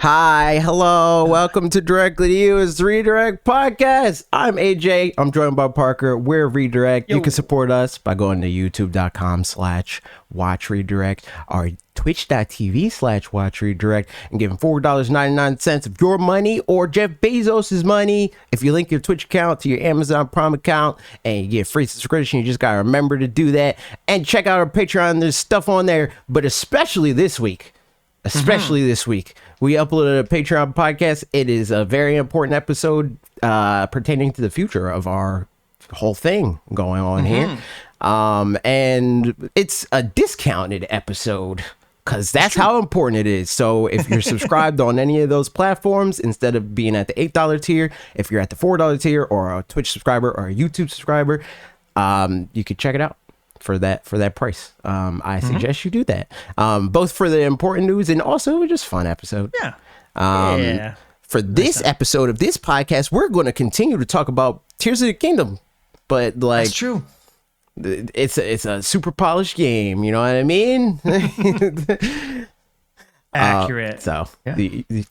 Hi, hello, welcome to Directly to You, it's Redirect Podcast. I'm AJ, I'm joined by Parker, we're Redirect. You can support us by going to youtube.com/watchredirect or twitch.tv/watchredirect and giving $4.99 of your money or Jeff Bezos's money. If you link your Twitch account to your Amazon Prime account and you get free subscription, you just gotta remember to do that. And check out our Patreon, there's stuff on there, but especially this week, we uploaded a Patreon podcast. It is a very important episode pertaining to the future of our whole thing going on here. And it's a discounted episode because that's how important it is. So if you're subscribed on any of those platforms, instead of being at the $8 tier, if you're at the $4 tier or a Twitch subscriber or a YouTube subscriber, you could check it out for that price. I suggest you do that, both for the important news and also just fun episode. For this episode of this podcast, we're going to continue to talk about Tears of the Kingdom, but like, that's true. It's a super polished game, you know what I mean? Accurate.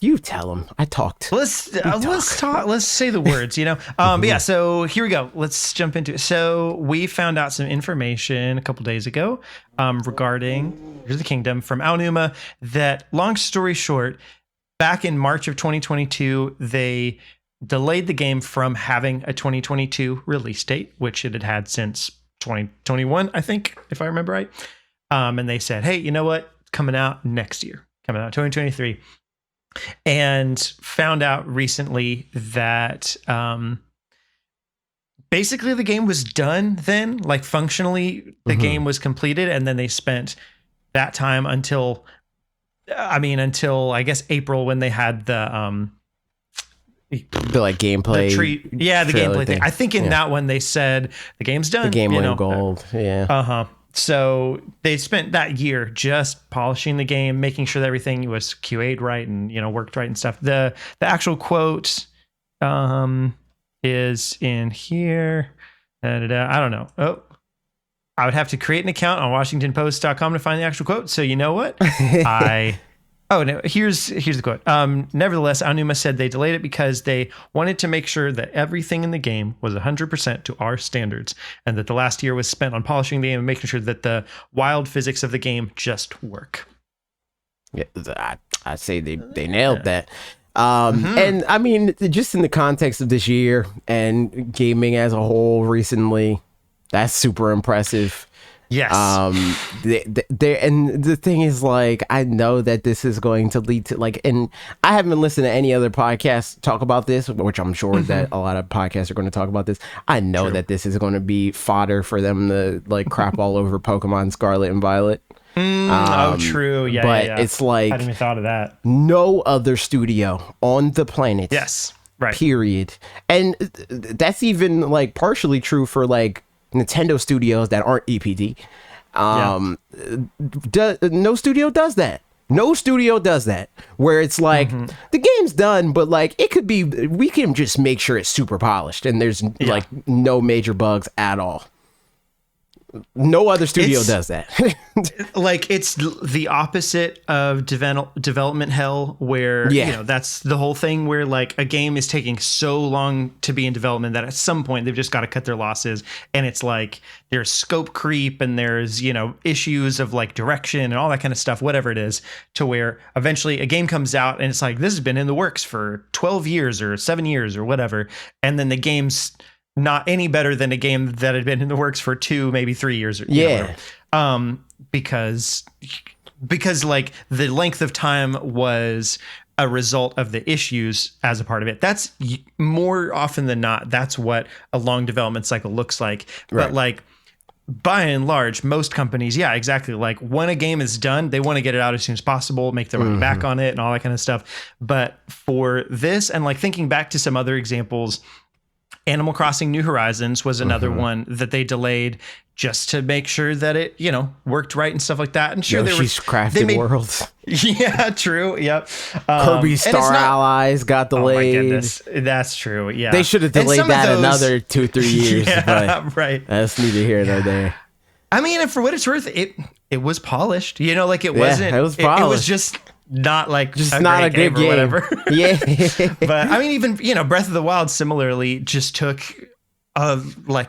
You tell them. I talked. Let's talk. Let's say the words. But yeah. So here we go. Let's jump into it. So we found out some information a couple days ago regarding Tears of the Kingdom from Aonuma. That, long story short, back in March of 2022, they delayed the game from having a 2022 release date, which it had had since 2021, I think, if I remember right. And they said, hey, you know what? Coming out next year. Coming out 2023, and found out recently that basically the game was done then, like functionally the game was completed, and then they spent that time until I guess April, when they had the like gameplay. The gameplay thing. I think in that one they said the game's done. The game went gold. So they spent that year just polishing the game, making sure that everything was QA'd right and, worked right and stuff. The actual quote is in here. I don't know. I would have to create an account on WashingtonPost.com to find the actual quote. So you know what? Here's the quote. Nevertheless, Aonuma said they delayed it because they wanted to make sure that everything in the game was 100% to our standards, and that the last year was spent on polishing the game and making sure that the wild physics of the game just work. Yeah, I say they nailed that. And I mean, just in the context of this year and gaming as a whole recently, that's super impressive. Yes. And the thing is, like, I know that this is going to lead to, like, and I haven't listened to any other podcasts talk about this, which I'm sure that a lot of podcasts are going to talk about this. I know that this is going to be fodder for them to, like, crap all over Pokemon Scarlet and Violet. True. Yeah. But it's like, I hadn't even thought of that. No other studio on the planet. Yes. Right. Period. And that's even, like, partially true for, like, Nintendo studios that aren't EPD. No studio does that. No studio does that, where it's like the game's done, but like it could be, we can just make sure it's super polished and there's like no major bugs at all. No other studio does that. Like, it's the opposite of development hell, where that's the whole thing, where like a game is taking so long to be in development that at some point they've just got to cut their losses, and it's like there's scope creep and there's issues of like direction and all that kind of stuff, whatever it is, to where eventually a game comes out and it's like, this has been in the works for 12 years or 7 years or whatever, and then the game's not any better than a game that had been in the works for 2, maybe 3 years. Because like the length of time was a result of the issues as a part of it. That's more often than not, that's what a long development cycle looks like. Right. But like, by and large, most companies, exactly. Like, when a game is done, they want to get it out as soon as possible, make their money back on it and all that kind of stuff. But for this, and like thinking back to some other examples, Animal Crossing New Horizons was another one that they delayed just to make sure that it, worked right and stuff like that. And sure, Yoshi's Crafted Worlds. Yeah, true. Yep. Kirby Star Allies got delayed. Oh my goodness, that's true. Yeah, they should have delayed that another 2-3 years. But right. That's neither here nor there. I mean, and for what it's worth, it was polished. It wasn't. It was polished. It was just not like just not a good game or whatever. Yeah. But I mean, even, Breath of the Wild similarly just took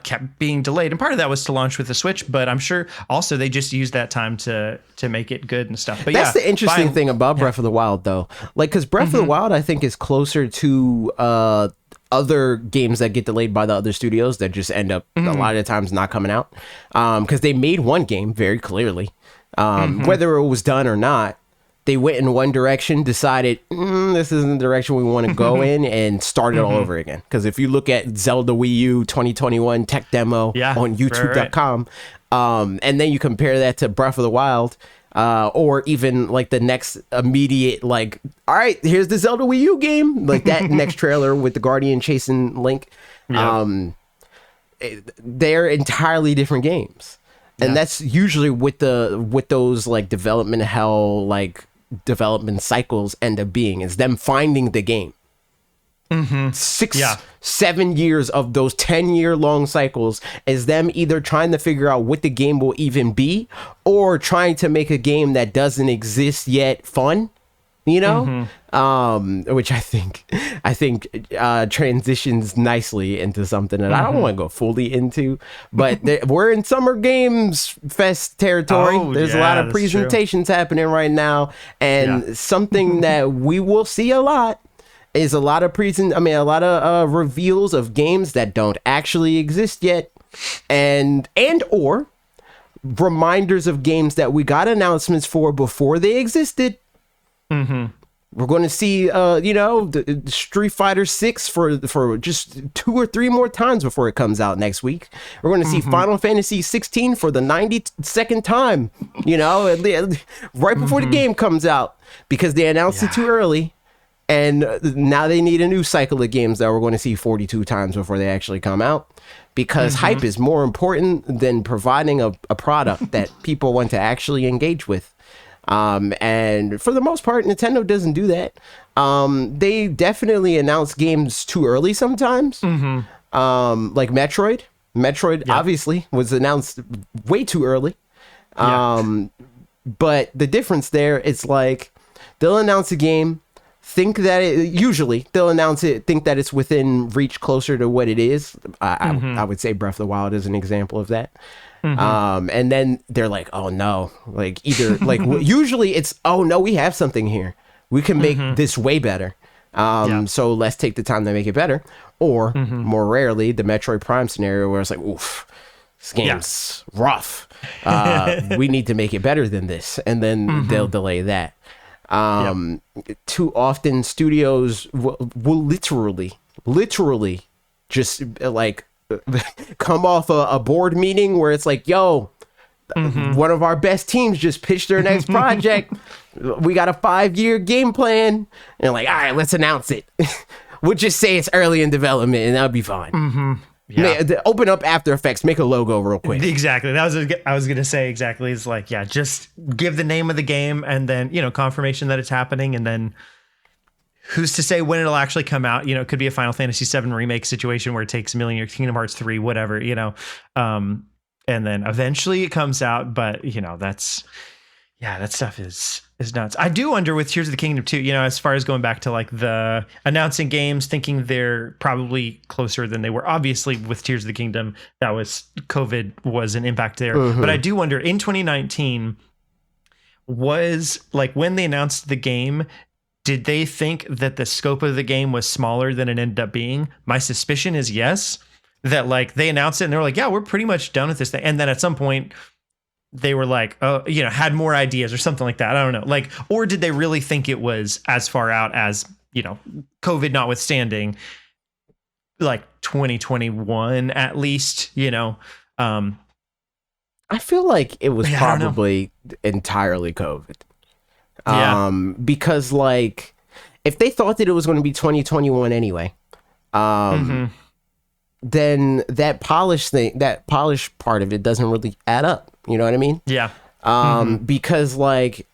kept being delayed, and part of that was to launch with the Switch, but I'm sure also they just used that time to make it good and stuff. But that's the interesting thing about Breath of the Wild, though, like, because Breath of the Wild, I think, is closer to other games that get delayed by the other studios that just end up a lot of times not coming out, because they made one game very clearly, whether it was done or not. They went in one direction, decided this isn't the direction we want to go in, and started all over again. Because if you look at Zelda Wii U 2021 tech demo on YouTube.com, and then you compare that to Breath of the Wild, or even like the next immediate, like, all right, here's the Zelda Wii U game, like that next trailer with the Guardian chasing Link. They're entirely different games. And that's usually with those like development hell, like development cycles end up being, is them finding the game. 7 years of those 10-year long cycles is them either trying to figure out what the game will even be, or trying to make a game that doesn't exist yet fun, which I think transitions nicely into something that I don't want to go fully into, but we're in Summer Games Fest territory. There's a lot of presentations happening right now, and something that we will see a lot is a lot of reveals of games that don't actually exist yet, and or reminders of games that we got announcements for before they existed. We're going to see, the Street Fighter 6 for just 2 or 3 more times before it comes out next week. We're going to see Final Fantasy 16 for the 92nd time, right before the game comes out, because they announced it too early. And now they need a new cycle of games that we're going to see 42 times before they actually come out, because hype is more important than providing a product that people want to actually engage with. And for the most part, Nintendo doesn't do that. They definitely announce games too early sometimes. Like Metroid. Obviously was announced way too early. But the difference there, it's like they'll announce a game, think that they'll announce it, think that it's within reach closer to what it is. I would say Breath of the Wild is an example of that. And then they're like, oh no, like either like usually it's, oh no, we have something here, we can make this way better, so let's take the time to make it better. Or more rarely, the Metroid Prime scenario where it's like, oof, this game's rough, we need to make it better than this, and then they'll delay that. Too often studios will literally just like come off a board meeting where it's like, yo, one of our best teams just pitched their next project. We got a 5-year game plan. And like, all right, let's announce it. We'll just say it's early in development and that'll be fine. Open up After Effects, make a logo real quick. Exactly. I was going to say exactly. It's like, just give the name of the game and then, confirmation that it's happening, and then who's to say when it'll actually come out? It could be a Final Fantasy VII remake situation where it takes a million years, Kingdom Hearts 3, whatever, and then eventually it comes out. But, that stuff is nuts. I do wonder with Tears of the Kingdom too, as far as going back to like the announcing games, thinking they're probably closer than they were. Obviously with Tears of the Kingdom, that was COVID was an impact there. But I do wonder in 2019, was like when they announced the game, did they think that the scope of the game was smaller than it ended up being? My suspicion is yes, that like they announced it and they were like, yeah, we're pretty much done with this thing. And then at some point they were like, had more ideas or something like that. I don't know. Like, or did they really think it was as far out as, COVID notwithstanding, like 2021 at least, I feel like it was probably entirely COVID. Because like if they thought that it was going to be 2021 anyway, then that polished part of it doesn't really add up. You know what I mean? Yeah. Because like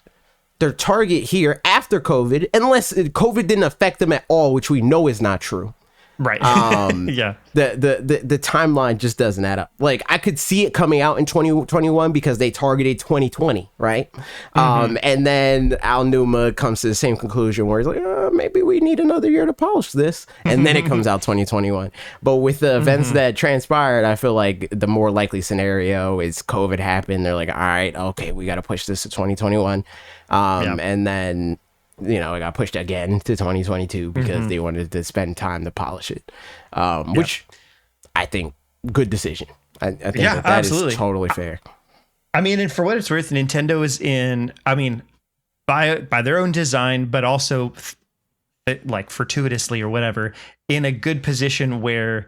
their target here after COVID, unless COVID didn't affect them at all, which we know is not true. Right. Yeah. The timeline just doesn't add up. Like, I could see it coming out in 2021 because they targeted 2020, right? And then Aonuma comes to the same conclusion where he's like, maybe we need another year to polish this, and then it comes out 2021. But with the events that transpired, I feel like the more likely scenario is COVID happened. They're like, all right, okay, we got to push this to 2021, and then, you know, it got pushed again to 2022 because they wanted to spend time to polish it, which I think good decision. I think that absolutely is totally fair. I mean, and for what it's worth, Nintendo is in, I mean, by their own design, but also like fortuitously or whatever, in a good position where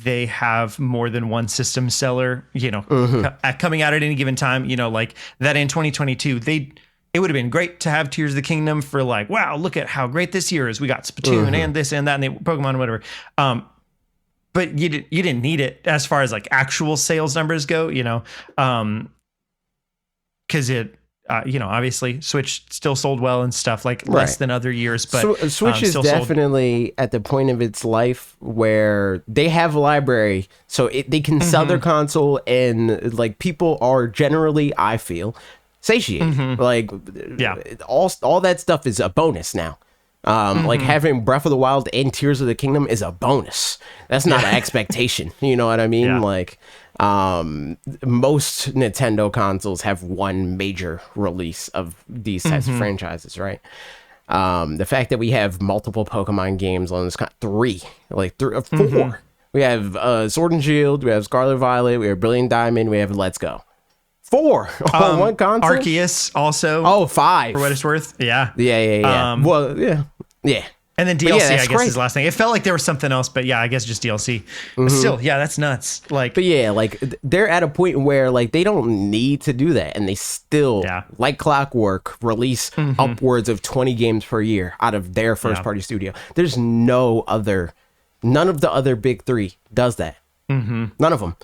they have more than one system seller, you know, coming out at any given time, you know, like that in 2022, it would have been great to have Tears of the Kingdom for like, wow, look at how great this year is. We got Splatoon and this and that and the Pokemon and whatever. But you didn't need it as far as like actual sales numbers go, you know, because it, you know, obviously Switch still sold well and stuff, like less than other years, but Switch is definitely at the point of its life where they have a library, so they can sell their console, and like people are generally, I feel, satiated. Like, all that stuff is a bonus now. Like having Breath of the Wild and Tears of the Kingdom is a bonus. That's not an expectation. You know what I mean? Like, most Nintendo consoles have one major release of these types of franchises, right? The fact that we have multiple Pokemon games on this three or four. We have Sword and Shield, we have Scarlet Violet, we have Brilliant Diamond, we have Let's Go. 4 on one console. Arceus also. Oh, 5 for what it's worth. Yeah. Well, yeah. And then DLC, I guess, is the last thing. It felt like there was something else, but yeah, I guess just DLC. But still, yeah, that's nuts. Like, but yeah, like they're at a point where like they don't need to do that, and they still, like clockwork, release upwards of 20 games per year out of their first party studio. There's none of the other big three does that. None of them.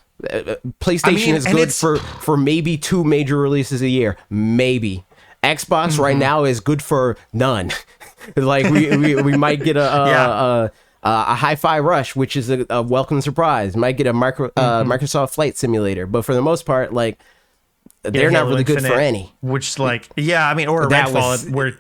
PlayStation is good for maybe 2 major releases a year, maybe. Xbox right now is good for none. Like we might get a Hi-Fi Rush, which is a welcome surprise. Might get a Microsoft Flight Simulator, but for the most part, like they're not really good for any. Which, like, I mean, or Redfall, where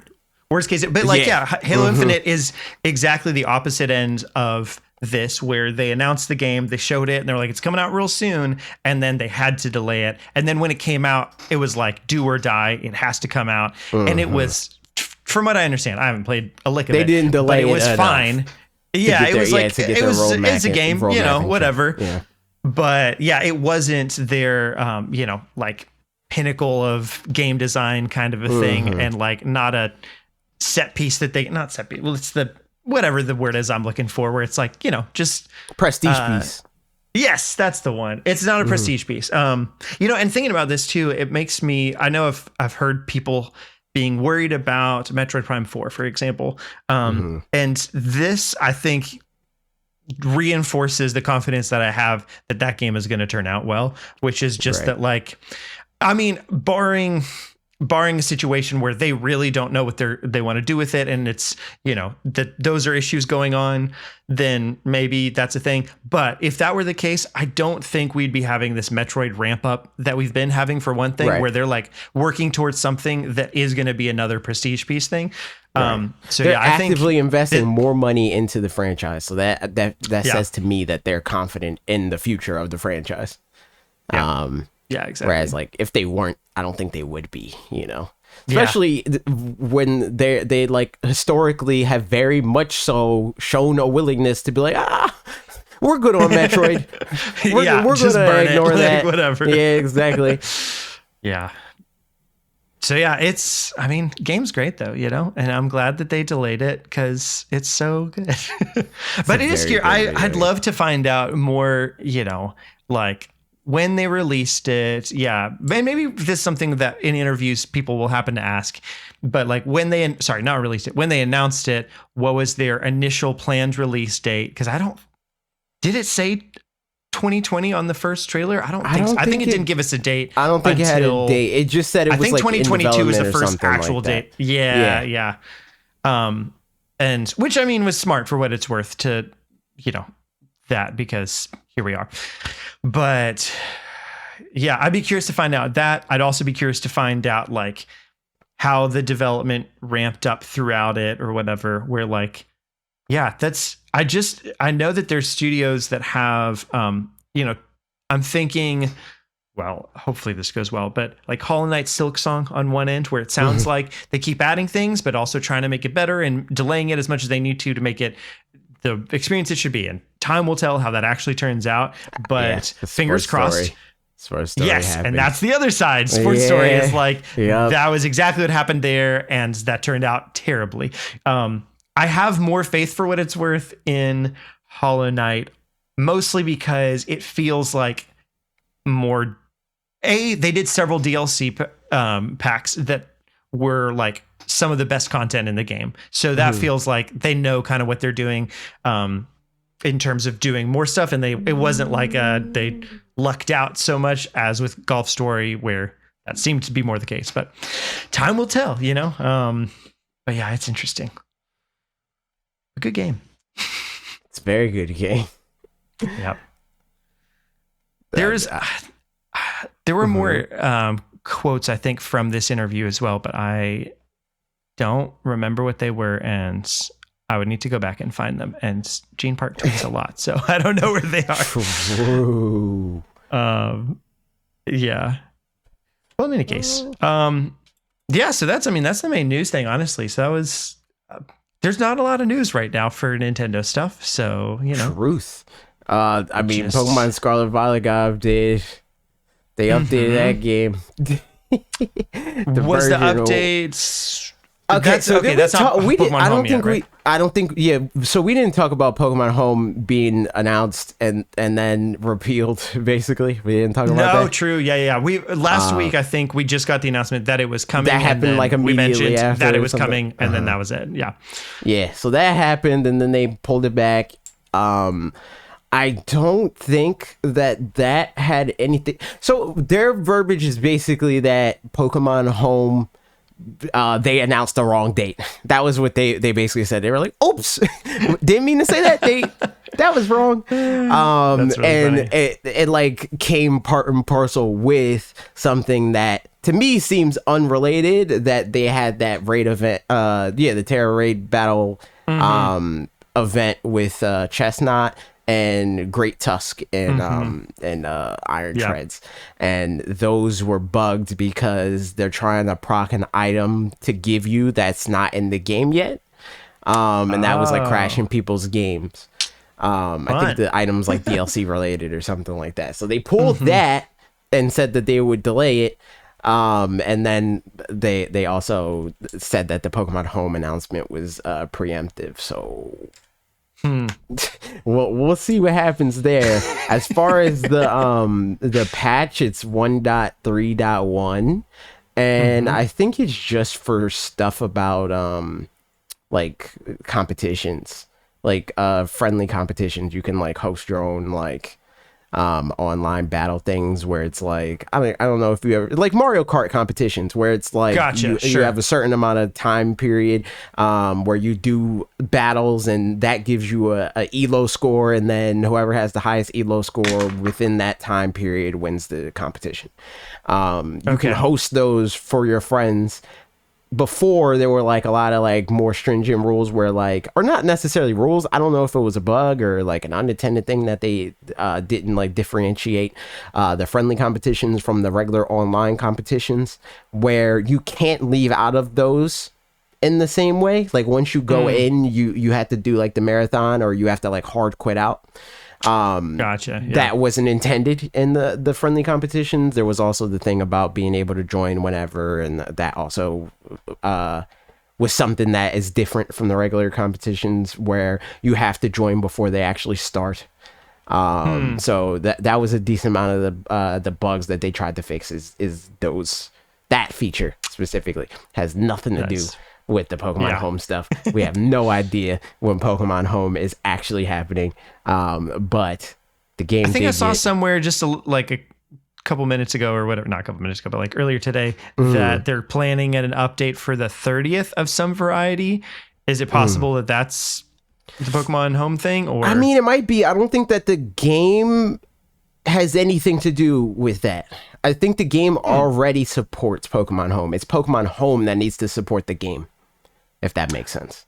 worst case, but like, Halo Infinite is exactly the opposite end of this, where they announced the game, they showed it, and they're like, it's coming out real soon, and then they had to delay it, and then when it came out, it was like do or die, it has to come out, and it was, from what I understand, I haven't played a lick of it. They didn't delay it, but it was fine. Yeah, it was like it's a game, you know, whatever. Yeah. But yeah, it wasn't their you know, like pinnacle of game design kind of a thing, and like not a set piece that they not set piece. Well, it's the whatever the word is I'm looking for, where it's like, you know, just prestige piece. Yes, that's the one. It's not a prestige piece. You know, and thinking about this too, it makes me, I know I've heard people being worried about Metroid Prime 4, for example. And this, I think, reinforces the confidence that I have that game is going to turn out well, which is just that, like, I mean, barring a situation where they really don't know what they want to do with it, and it's, you know, that those are issues going on, then maybe that's a thing. But if that were the case, I don't think we'd be having this Metroid ramp up that we've been having, for one thing, where they're like working towards something that is going to be another prestige piece thing. So they're I think actively investing more money into the franchise, so that says to me that they're confident in the future of the franchise. Yeah, exactly. Whereas, like, if they weren't, I don't think they would be, you know, especially when they like historically have very much so shown a willingness to be like, we're good on Metroid. We're gonna ignore that. Whatever. Yeah, exactly. Yeah. So yeah, I mean, game's great though, you know, and I'm glad that they delayed it because it's so good. But it is scary. I'd love to find out more, you know, like, when they released it, and maybe this is something that in interviews people will happen to ask, but like when they announced it, what was their initial planned release date? Because did it say 2020 on the first trailer? I don't think so. I think it didn't give us a date. I don't think it had a date. It just said it was like 2022 was the first actual like date. Yeah. And which, I mean, was smart for what it's worth to that, because here we are. But yeah, I'd be curious to find out that. I'd also be curious to find out like how the development ramped up throughout it or whatever, where like, yeah, I know that there's studios that have, I'm thinking, well, hopefully this goes well, but like Hollow Knight Silksong on one end, where it sounds like they keep adding things, but also trying to make it better and delaying it as much as they need to make it the experience it should be. And time will tell how that actually turns out, but fingers crossed. Yes, happened. And that's the other side. Sports Story is like, that was exactly what happened there, and that turned out terribly. I have more faith, for what it's worth, in Hollow Knight, mostly because it feels like more... they did several DLC packs that were like some of the best content in the game. So that feels like they know kind of what they're doing in terms of doing more stuff. And it wasn't like they lucked out so much as with Golf Story, where that seemed to be more the case. But time will tell, but yeah, it's interesting. A good game. It's a very good game. Yep. There were more quotes, I think, from this interview as well, but I don't remember what they were, and I would need to go back and find them. And Gene Park tweets a lot, so I don't know where they are. Yeah. Well, in any case, yeah. So that's the main news thing, honestly. So that was. There's not a lot of news right now for Nintendo stuff, so Truth. Pokemon Scarlet Violet got updated. They updated that game. Was the updates? Okay, that's not we did. Pokemon Home yet, right? I don't think. Yeah. So we didn't talk about Pokemon Home being announced and then repealed. Basically, we didn't talk about that. No, true. Yeah. We last week, I think we just got the announcment that it was coming. That happened like immediately we mentioned after that it was coming, and then that was it. Yeah. Yeah. So that happened, and then they pulled it back. I don't think that had anything. So their verbiage is basically that Pokemon Home, they announced the wrong date. That was what they basically said. They were like, "Oops, didn't mean to say that date. That was wrong." That's really and funny. It like came part and parcel with something that to me seems unrelated. That they had that raid event, the Terra Raid battle event with Chestnut and Great Tusk and Iron Treads, and those were bugged because they're trying to proc an item to give you that's not in the game yet, and that was like crashing people's games. I think the item's like DLC related or something like that, so they pulled that and said that they would delay it, and then they also said that the Pokemon Home announcement was preemptive, so we'll see what happens there. As far as the patch, it's 1.3.1, and I think it's just for stuff about like competitions, like friendly competitions. You can like host your own like online battle things where it's like, I don't know if you ever like Mario Kart competitions where it's like you have a certain amount of time period where you do battles, and that gives you a elo score, and then whoever has the highest elo score within that time period wins the competition. You can host those for your friends. Before, there were like a lot of like more stringent rules where like, or not necessarily rules, I don't know if it was a bug or like an unintended thing that they didn't like differentiate the friendly competitions from the regular online competitions, where you can't leave out of those in the same way. Like once you go in, you have to do like the marathon, or you have to like hard quit out. Gotcha. Yeah. That wasn't intended in the friendly competitions. There was also the thing about being able to join whenever, and that also was something that is different from the regular competitions where you have to join before they actually start. So that was a decent amount of the bugs that they tried to fix is that feature specifically has nothing to do with the Pokemon Home stuff. We have no idea when Pokemon Home is actually happening. But the game, I think I saw somewhere just like a couple minutes ago or whatever, not a couple minutes ago, but like earlier today, that they're planning an update for the 30th of some variety. Is it possible that that's The Pokemon Home thing, or I mean, it might be. I don't think that the game has anything to do with that. I think the game already supports Pokemon Home. It's Pokemon Home that needs to support the game, if that makes sense.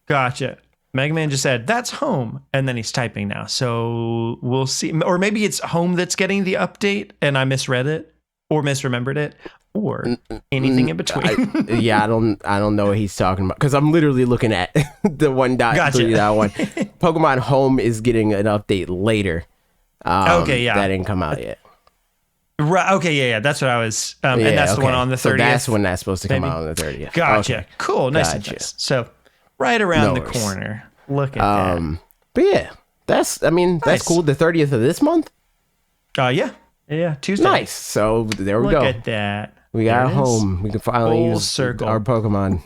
Gotcha. Mega Man just said, that's home. And then he's typing now. So we'll see. Or maybe it's home that's getting the update and I misread it or misremembered it or anything in between. I don't know what he's talking about because I'm literally looking at the 1.3.1. Pokemon Home is getting an update later. Okay, yeah. That didn't come out yet. Right. Okay, yeah. That's what I was. And that's the one on the 30th. So that's when that's supposed to come out on the 30th. Gotcha. Okay. Cool. Nice. Gotcha. Nice. So right around the corner. Look at that. But yeah, that's cool. The 30th of this month? Yeah, Tuesday. Nice. So there we go. Look at that. We got home. We can finally use our Pokemon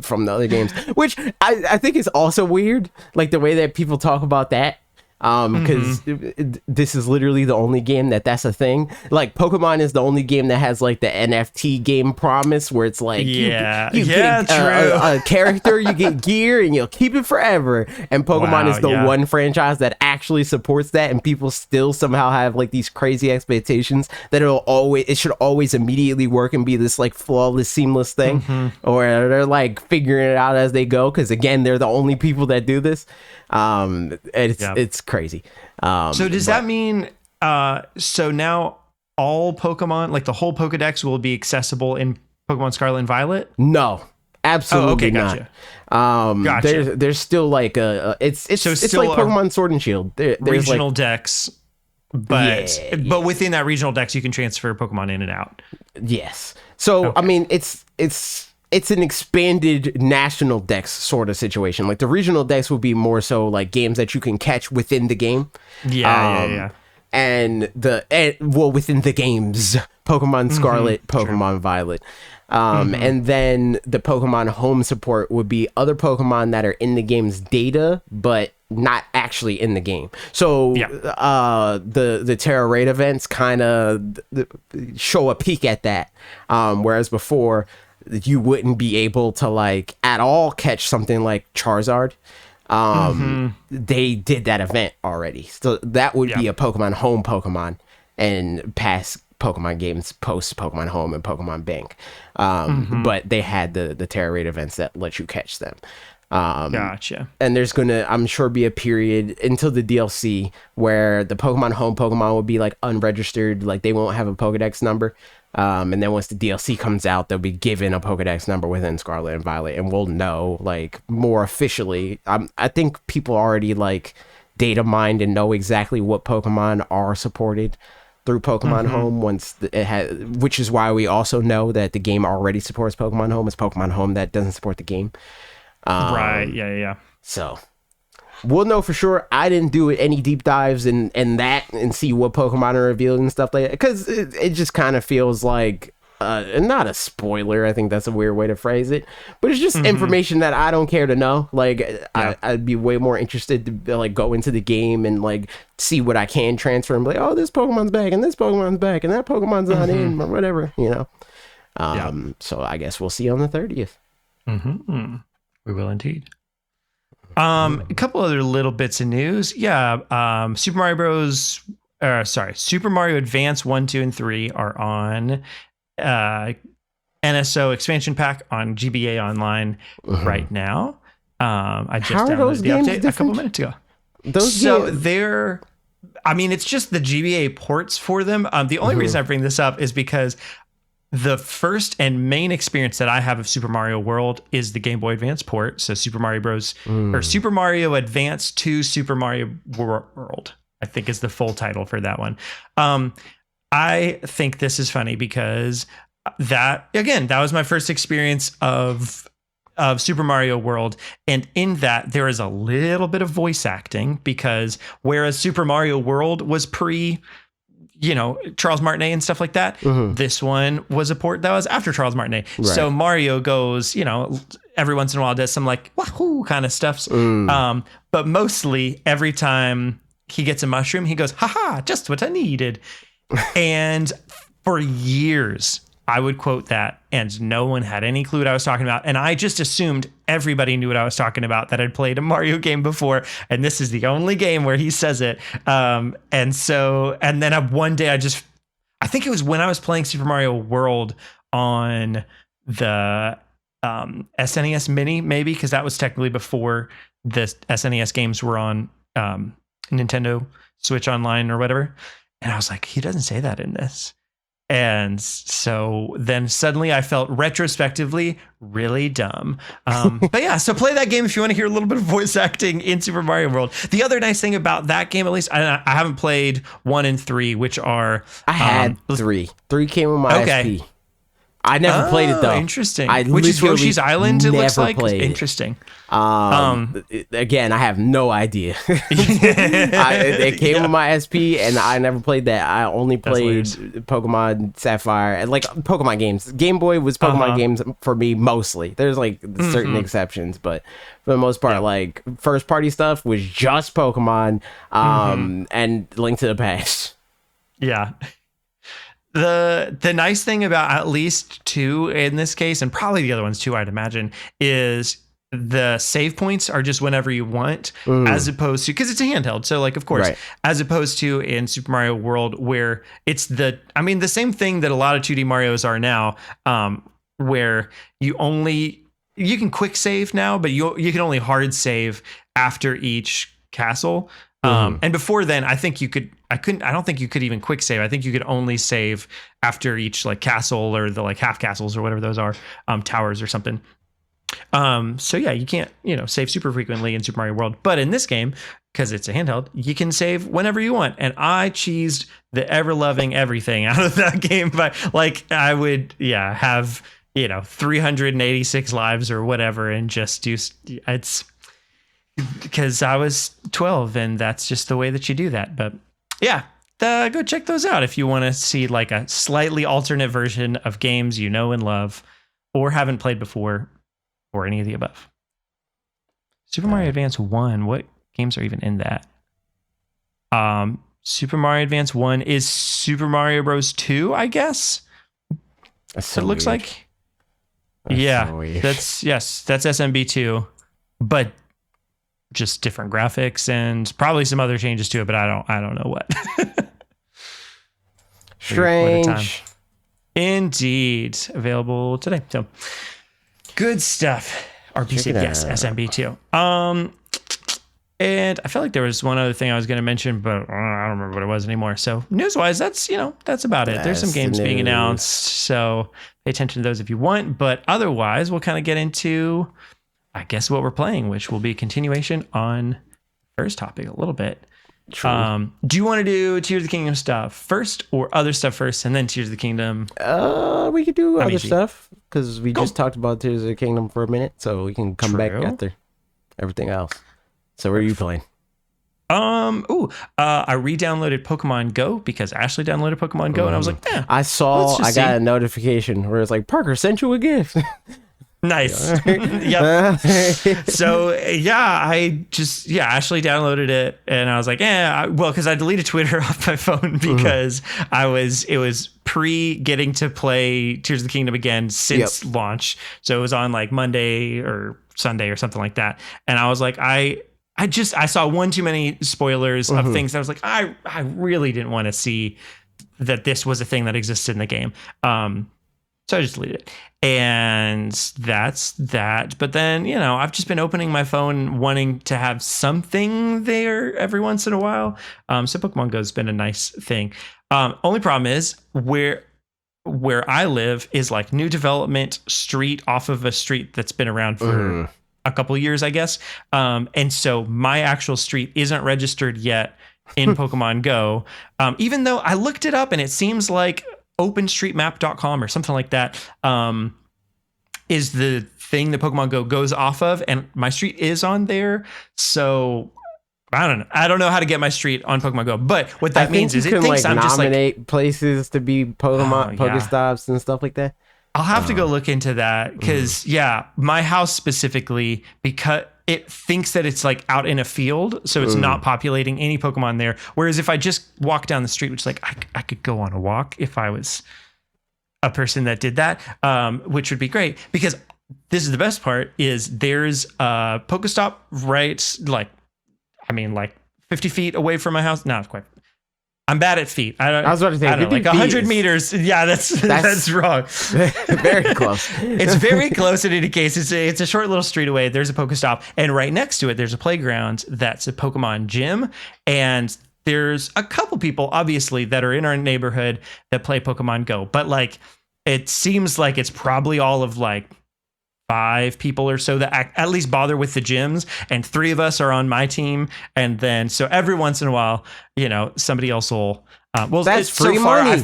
from the other games, which I think is also weird. Like the way that people talk about that. Because this is literally the only game that's a thing. Like Pokemon is the only game that has like the NFT game promise where it's like you get a character, you get gear, and you'll keep it forever. And Pokemon is the one franchise that actually supports that, and people still somehow have like these crazy expectations that it should always immediately work and be this like flawless, seamless thing, or they're like figuring it out as they go. Because again, they're the only people that do this. It's crazy. So does that mean so now all Pokemon, like the whole Pokedex, will be accessible in Pokemon Scarlet and Violet? No, absolutely gotcha. not. Gotcha. There's still like it's like Pokemon Sword and Shield. There's regional like, decks, but within that regional decks you can transfer Pokemon in and out. Yes. So I mean it's an expanded national dex sort of situation. Like the regional dex would be more so like games that you can catch within the game. Yeah. And within the games, Pokemon Scarlet, Pokemon Violet. And then the Pokemon Home support would be other Pokemon that are in the game's data, but not actually in the game. So the Terra Raid events kind of show a peek at that. Whereas before, you wouldn't be able to like at all catch something like Charizard. They did that event already, so that would be a Pokemon Home Pokemon, and past Pokemon games post Pokemon Home and Pokemon Bank. But they had the Terra Raid events that let you catch them. Gotcha. And there's gonna, I'm sure, be a period until the DLC where the Pokemon Home Pokemon will be like unregistered, like they won't have a Pokedex number. And then once the DLC comes out, they'll be given a Pokedex number within Scarlet and Violet, and we'll know like more officially. I think people already like data mined and know exactly what Pokemon are supported through Pokemon Home once it has, which is why we also know that the game already supports Pokemon Home. It's Pokemon Home that doesn't support the game. Right. Yeah. So we'll know for sure. I didn't do any deep dives in that and see what Pokemon are revealed and stuff like that, because it just kind of feels like not a spoiler. I think that's a weird way to phrase it, but it's just information that I don't care to know. Like I'd be way more interested to like go into the game and like see what I can transfer and be like, oh, this Pokemon's back and this Pokemon's back and that Pokemon's not in or whatever, you know. So I guess we'll see on the 30th. We will indeed. A couple other little bits of news. Super Mario Advance 1, 2, and 3 are on NSO expansion pack on GBA Online right now. I just downloaded the update a couple minutes ago. It's just the GBA ports for them. The only reason I bring this up is because the first and main experience that I have of Super Mario World is the Game Boy Advance port. So Super Mario Bros. Or Super Mario Advance to Super Mario World, I think is the full title for that one. I think this is funny because that was my first experience of Super Mario World. And in that, there is a little bit of voice acting because whereas Super Mario World was Charles Martinet and stuff like that. This one was a port that was after Charles Martinet. Right. So Mario goes, every once in a while does some like wahoo kind of stuff. But mostly every time he gets a mushroom, he goes, haha, just what I needed. And for years, I would quote that, and no one had any clue what I was talking about. And I just assumed everybody knew what I was talking about that had played a Mario game before. And this is the only game where he says it. And then one day I think it was when I was playing Super Mario World on the SNES Mini, maybe, because that was technically before the SNES games were on Nintendo Switch Online or whatever. And I was like, he doesn't say that in this. And so then suddenly I felt retrospectively really dumb. But yeah, so play that game if you want to hear a little bit of voice acting in Super Mario World. The other nice thing about that game, at least, I haven't played 1 and 3, which are... I had 3. 3 came with my SP. I never played it though. Interesting. Which is Yoshi's Island, it looks like. Interesting. Again, I have no idea. It came with my SP, and I never played that. I only played Pokemon Sapphire and like Pokemon games. Game Boy was Pokemon games for me mostly. There's like certain exceptions, but for the most part, like first party stuff was just Pokemon and Link to the Past. Yeah. The nice thing about at least 2 in this case, and probably the other ones too, I'd imagine, is the save points are just whenever you want, as opposed to, because it's a handheld. So like, of course, as opposed to in Super Mario World, where it's the same thing that a lot of 2D Marios are now, where you can quick save now, but you can only hard save after each castle. And before then, I don't think you could even quick save. I think you could only save after each like castle or the like half castles or whatever those are, towers or something. So yeah, you can't, save super frequently in Super Mario World, but in this game, because it's a handheld, you can save whenever you want. And I cheesed the ever loving everything out of that game. But like I would, have, 386 lives or whatever, and just it's because I was 12 and that's just the way that you do that. But yeah, go check those out if you want to see like a slightly alternate version of games you know and love or haven't played before, or any of the above. Super Mario Advance 1, what games are even in that? Super Mario Advance 1 is Super Mario Bros. 2, I guess. That's so it looks weird. like. That's so weird. That's SMB2, but just different graphics and probably some other changes to it, but I don't know what. Strange. Indeed. Available today. So good stuff. RP said yes, SMB2. And I felt like there was one other thing I was going to mention, but I don't remember what it was anymore. So news-wise, that's about it. There's some games being announced, so pay attention to those if you want. But otherwise, we'll kind of get into, I guess, what we're playing, which will be a continuation on first topic a little bit. True. Do you want to do Tears of the Kingdom stuff first or other stuff first and then Tears of the Kingdom? We could do other stuff because we just talked about Tears of the Kingdom for a minute, so we can come back after everything else. So where are you playing? I re-downloaded Pokemon Go because Ashley downloaded Pokemon Go and I was like, I got a notification where it's like, Parker sent you a gift. Nice. Yep. So Ashley downloaded it and I was like, because I deleted Twitter off my phone because it was pre getting to play Tears of the Kingdom again since launch. So it was on like Monday or Sunday or something like that. And I was like, I saw one too many spoilers of things. I was like, I really didn't want to see that this was a thing that existed in the game. So I just deleted it. And that's that. But then, I've just been opening my phone wanting to have something there every once in a while. So Pokemon Go has been a nice thing. Only problem is where I live is like new development street off of a street that's been around for a couple of years, I guess. And so my actual street isn't registered yet in Pokemon Go. Even though I looked it up and it seems like openstreetmap.com or something like that is the thing that Pokemon Go goes off of, and my street is on there. So I don't know how to get my street on Pokemon Go, but what that means is it thinks I'm just like nominate places to be Pokestops and stuff like that. I'll have to go look into that because my house specifically, because it thinks that it's like out in a field, so it's not populating any Pokemon there. Whereas if I just walk down the street, which like I could go on a walk if I was, a person that did that, which would be great, because this is the best part is there's a Pokestop right, like 50 feet away from my house. Not quite. I'm bad at feet. I was about to say, I don't know, like 100 meters. Yeah, that's wrong. Very close. It's very close in any case. It's a short little street away. There's a Pokestop, and right next to it, there's a playground that's a Pokemon gym. And there's a couple people, obviously, that are in our neighborhood that play Pokemon Go. But like, it seems like it's probably all of like 5 people or so that at least bother with the gyms, and 3 of us are on my team. And then so every once in a while, somebody else will well, that's free money.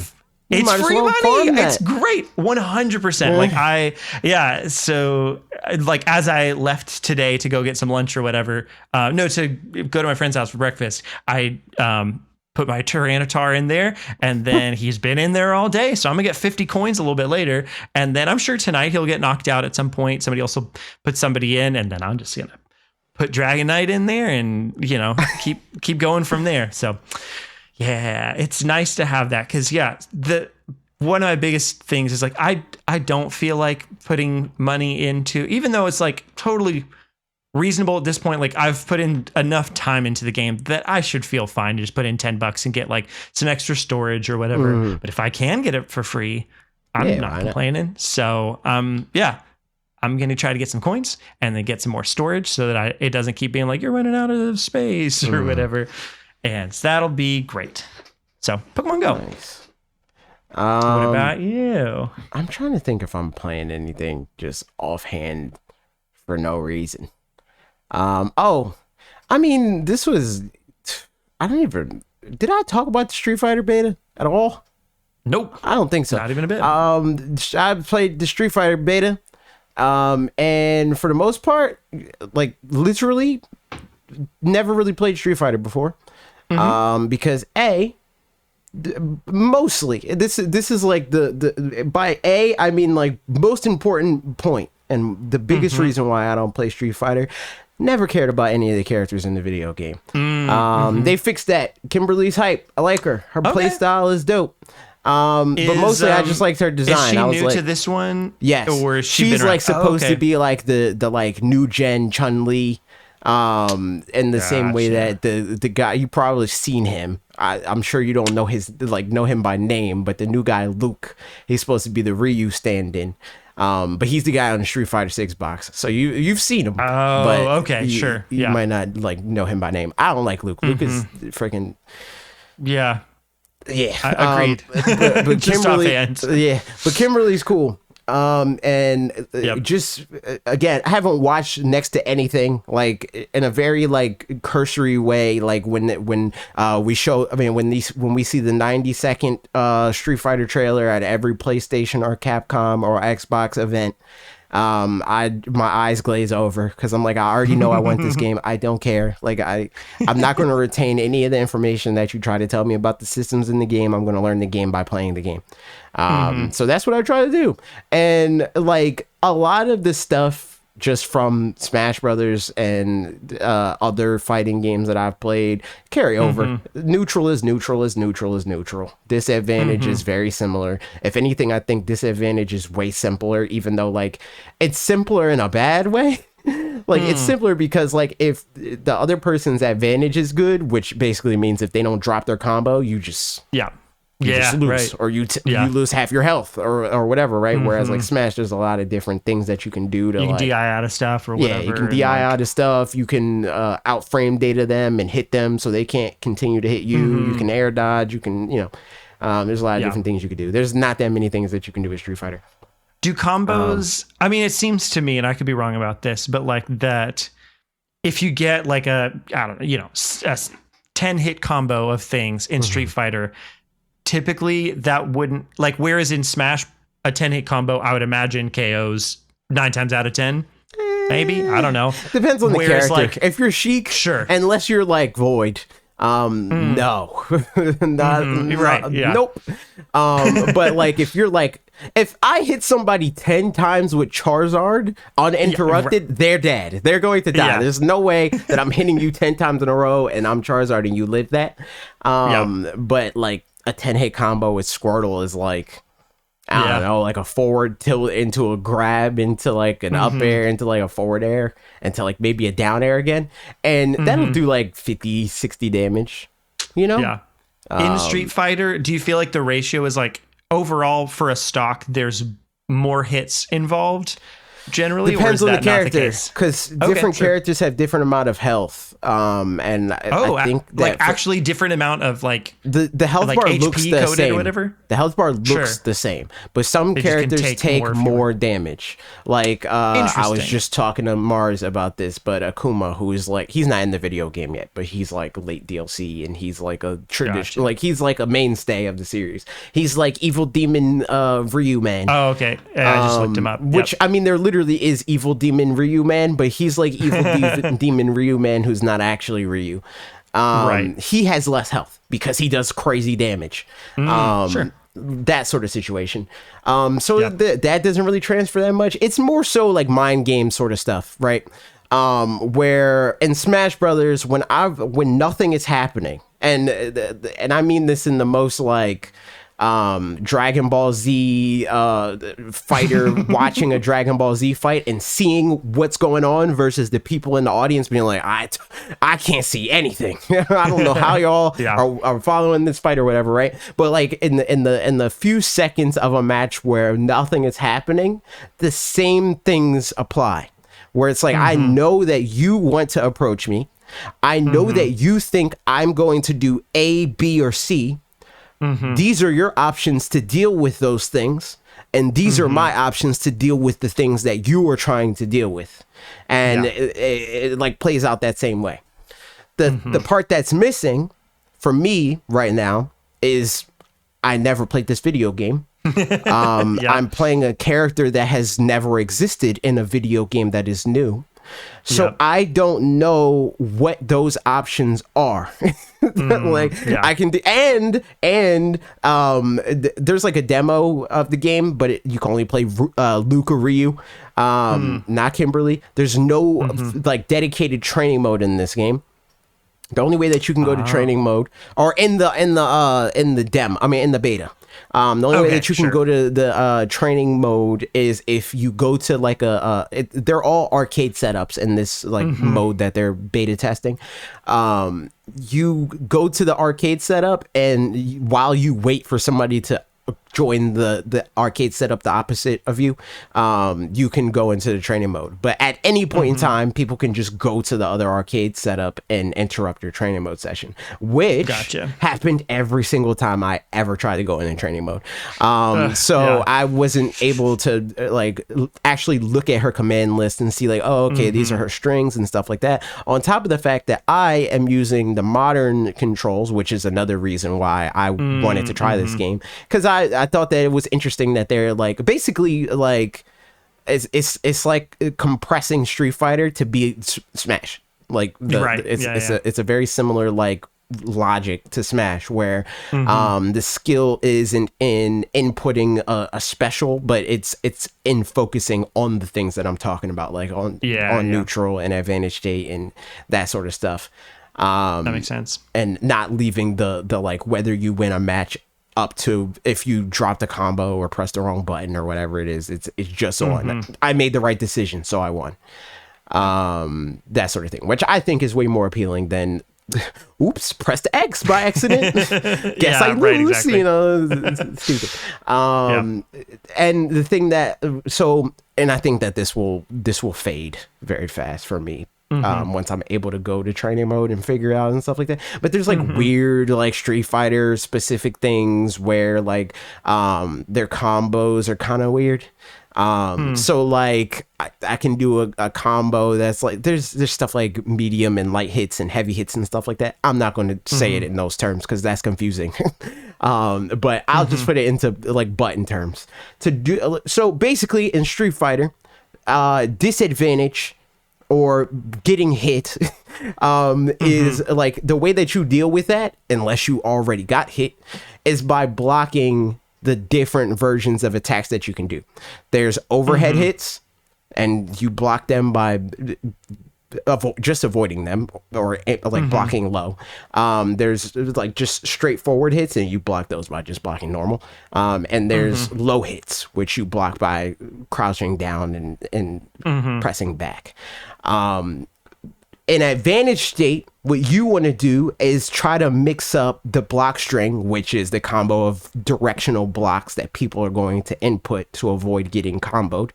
It's free money. It's great. 100%. So like, as I left today to go get some lunch or whatever, to go to my friend's house for breakfast, I put my Tyranitar in there, and then he's been in there all day. So I'm gonna get 50 coins a little bit later. And then I'm sure tonight he'll get knocked out at some point. Somebody else will put somebody in, and then I'm just gonna put Dragonite in there and, keep going from there. So yeah, it's nice to have that. Cause one of my biggest things is like, I don't feel like putting money into, even though it's like totally reasonable at this point. Like, I've put in enough time into the game that I should feel fine to just put in $10 and get like some extra storage or whatever. But if I can get it for free, I'm not complaining. So, I'm going to try to get some coins and then get some more storage so that it doesn't keep being like, you're running out of space or whatever. And that'll be great. So Pokemon Go. Nice. What about you? I'm trying to think if I'm playing anything just offhand for no reason. This was, did I talk about the Street Fighter beta at all? Nope. I don't think so. Not even a bit. I played the Street Fighter beta. And for the most part, like literally never really played Street Fighter before. Because mostly this is like the by I mean like most important point and the biggest reason why I don't play Street Fighter. Never cared about any of the characters in the video game. They fixed that. Kimberly's hype. I like her. Her play style is dope. But mostly I just liked her design. Is she new to this one? Yes. Or is she's like supposed to be like the like new gen Chun-Li. In the same way that the guy, you probably seen him. I'm sure you don't know him by name, but the new guy Luke, he's supposed to be the Ryu stand-in. But he's the guy on the Street Fighter 6 box, so you've seen him. Oh, but okay, sure. You might not like know him by name. I don't like Luke. Luke is freaking. Yeah. Agreed. But Just Kimberly, offhand. but Kimberly's cool. Just again, I haven't watched next to anything like in a very like cursory way. Like when we show, when we see the 90-second Street Fighter trailer at every PlayStation or Capcom or Xbox event, my eyes glaze over because I'm like, I already know I want this game. I don't care. Like I'm not going to retain any of the information that you try to tell me about the systems in the game. I'm going to learn the game by playing the game. So that's what I try to do. And like a lot of the stuff just from Smash Brothers and other fighting games that I've played carry over. Neutral is neutral is neutral is neutral. Disadvantage is very similar. If anything, I think disadvantage is way simpler, even though like it's simpler in a bad way. Like it's simpler because like if the other person's advantage is good, which basically means if they don't drop their combo, you just just lose, right. or you lose half your health or whatever, right? Whereas like Smash, there's a lot of different things that you can do to you can like, DI out of stuff or whatever. Yeah, you can DI out of stuff. You can outframe data them and hit them so they can't continue to hit you. You can air dodge. You can, there's a lot of different things you could do. There's not that many things that you can do with Street Fighter. Do combos, I mean, it seems to me, and I could be wrong about this, but like that, if you get like a 10 hit combo of things in Street Fighter, typically that wouldn't, like, whereas in Smash, a 10 hit combo, I would imagine KOs 9 times out of 10. Maybe, I don't know. Depends on the character. Like, if you're Sheik, sure. Unless you're like Void, no, right, yeah. Nope. But like if you're like, if I hit somebody 10 times with Charizard uninterrupted, they're dead. They're going to die. Yeah. There's no way that I'm hitting you 10 times in a row and I'm Charizard and you live that. But like a 10 hit combo with Squirtle is like, I Yeah. don't know, like a forward tilt into a grab into like an up air into like a forward air into like maybe a down air again. And that'll do like 50, 60 damage, you know? Yeah. In Street Fighter, do you feel like the ratio is like overall for a stock, there's more hits involved generally? Depends or is on the that not character, case? because different sure. characters have different amount of health. And I think that like actually different amount of like the health like bar HP looks the coded or same. whatever? The health bar looks Sure. the same, but some They just can characters take take more if you more damage. Like I was Interesting. just talking to Mars about this, but Akuma, who is like, he's not in the video game yet, but he's like late DLC, and he's like a tradition, Gotcha. like he's like a mainstay of the series. He's like evil demon Ryu man. Oh, okay. Yeah, I just looked him up. Which, Yep. I mean, there literally is evil demon Ryu man, but he's like evil demon Ryu man who's not actually Ryu. Right. He has less health because he does crazy damage. Sure. That sort of situation. So Yeah. that doesn't really transfer that much. It's more so like mind game sort of stuff, right? Where in Smash Brothers, when nothing is happening, and I mean this in the most like Dragon Ball Z fighter watching a Dragon Ball Z fight and seeing what's going on versus the people in the audience being like, I can't see anything. I don't know how y'all Yeah. are following this fight or whatever, right? But like in the few seconds of a match where nothing is happening, the same things apply. Where it's like, I know that you want to approach me. I know that you think I'm going to do A, B, or C. These are your options to deal with those things, and these are my options to deal with the things that you are trying to deal with. And Yeah. it like plays out that same way. The part that's missing for me right now is I never played this video game. I'm playing a character that has never existed in a video game that is new. So Yep. I don't know what those options are. yeah. I can do, and there's like a demo of the game, but you can only play Luca Ryu, not Kimberly. There's no like dedicated training mode in this game. The only way that you can go to training mode, or in the demo, I mean in the beta, the only way Okay, that you can sure. go to the training mode is if you go to like they're all arcade setups in this like mode that they're beta testing. You go to the arcade setup, and while you wait for somebody to join the arcade setup the opposite of you, you can go into the training mode. But at any point in time, people can just go to the other arcade setup and interrupt your training mode session, which Gotcha. happened every single time I ever tried to go in training mode. So yeah. I wasn't able to actually look at her command list and see like, oh, okay, these are her strings and stuff like that. On top of the fact that I am using the modern controls, which is another reason why I wanted to try this game, because I thought that it was interesting that they're like basically like it's like compressing Street Fighter to be Smash. Like Right. it's a very similar like logic to Smash, where the skill isn't in inputting a special, but it's in focusing on the things that I'm talking about, like on neutral and advantage state and that sort of stuff. That makes sense. And not leaving the like whether you win a match up to if you dropped a combo or pressed the wrong button or whatever it is. It's just on. I made the right decision, so I won. That sort of thing, which I think is way more appealing than oops, pressed X by accident. Guess I lose. Right, exactly. You know, it's stupid. And the thing that and I think that this will fade very fast for me. Once I'm able to go to training mode and figure out and stuff like that. But there's like weird like Street Fighter specific things where like their combos are kind of weird. So like I can do a combo that's like there's stuff like medium and light hits and heavy hits and stuff like that. I'm not going to say it in those terms because that's confusing. But I'll just put it into like button terms to do. So basically in Street Fighter, disadvantage or getting hit is like the way that you deal with that, unless you already got hit, is by blocking the different versions of attacks that you can do. There's overhead hits, and you block them by just avoiding them or like blocking low. There's like just straightforward hits, and you block those by just blocking normal. And there's low hits, which you block by crouching down and pressing back. In advantage state, what you want to do is try to mix up the block string, which is the combo of directional blocks that people are going to input to avoid getting comboed.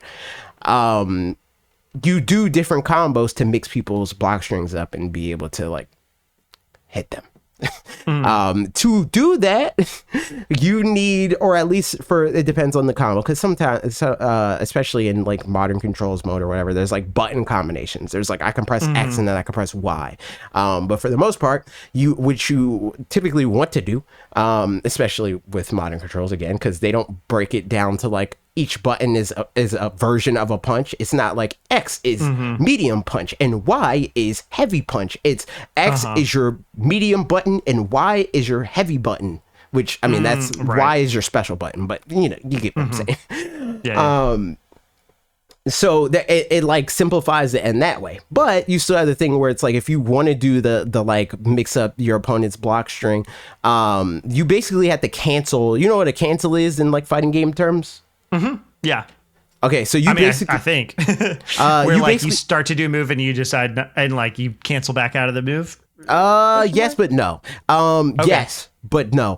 You do different combos to mix people's block strings up and be able to like hit them. To do that, you need, or at least it depends on the combo, because sometimes, especially in like modern controls mode or whatever, there's like button combinations. There's like I can press X and then I can press Y. But for the most part, which you typically want to do, especially with modern controls again, because they don't break it down to like each button is a version of a punch. It's not like X is medium punch and Y is heavy punch. It's X is your medium button and Y is your heavy button, which I mean that's right. Y is your special button, but you know, you get what I'm saying. Yeah. So that it like simplifies it in that way, but you still have the thing where it's like if you want to do the like mix up your opponent's block string, you basically have to cancel. You know what a cancel is in like fighting game terms? Yeah. Okay, so basically, I think where like you start to do a move and you decide and like you cancel back out of the move. Yes, but no. Okay. Yes, but no.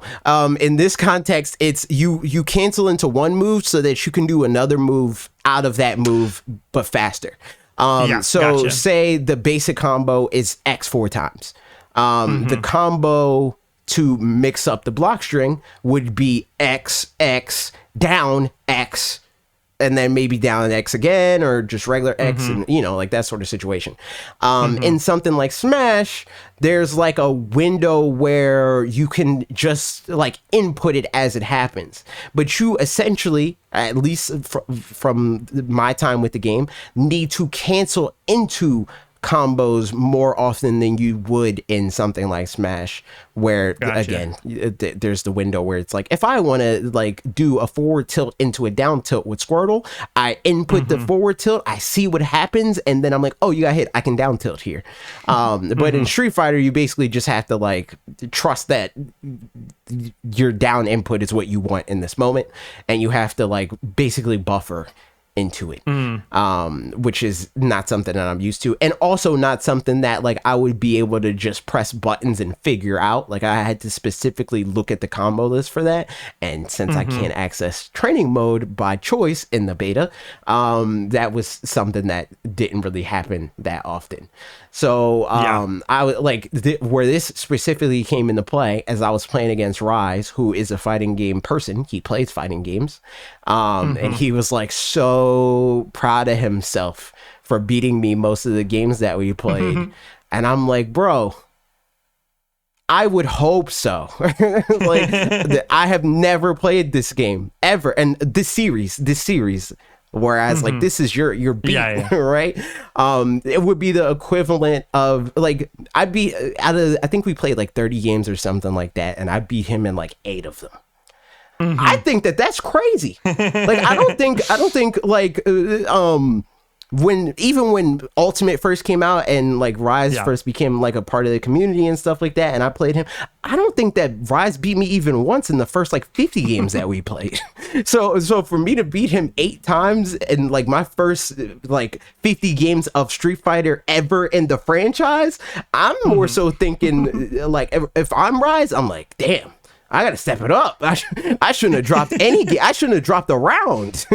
In this context, it's you cancel into one move so that you can do another move out of that move, but faster. Gotcha. Say the basic combo is X 4 times. The combo to mix up the block string would be X, X, down, X, and then maybe down X again, or just regular X, and you know, like that sort of situation. In something like Smash, there's like a window where you can just like input it as it happens, but you essentially, at least from my time with the game, need to cancel into combos more often than you would in something like Smash, where again there's the window where it's like if I want to like do a forward tilt into a down tilt with Squirtle, I input the forward tilt, I see what happens, and then I'm like, oh, you got hit, I can down tilt here. But in Street Fighter, you basically just have to like trust that your down input is what you want in this moment, and you have to like basically buffer into it, which is not something that I'm used to, and also not something that like I would be able to just press buttons and figure out. Like I had to specifically look at the combo list for that, and since I can't access training mode by choice in the beta, that was something that didn't really happen that often. So I would like where this specifically came into play as I was playing against Rise, who is a fighting game person. He plays fighting games, and he was like so proud of himself for beating me most of the games that we played. And I'm like, bro, I would hope so. Like I have never played this game ever, and this series. Whereas like this is your beat, right? It would be the equivalent of like I think we played like 30 games or something like that, and I beat him in like 8 of them. I think that's crazy. Like I don't think like when Ultimate first came out and like Rise first became like a part of the community and stuff like that, and I played him, I don't think that Rise beat me even once in the first like 50 games that we played. So for me to beat him 8 times in like my first like 50 games of Street Fighter ever in the franchise, I'm more so thinking like if I'm Rise, I'm like, damn, I gotta step it up. I shouldn't have dropped I shouldn't have dropped a round.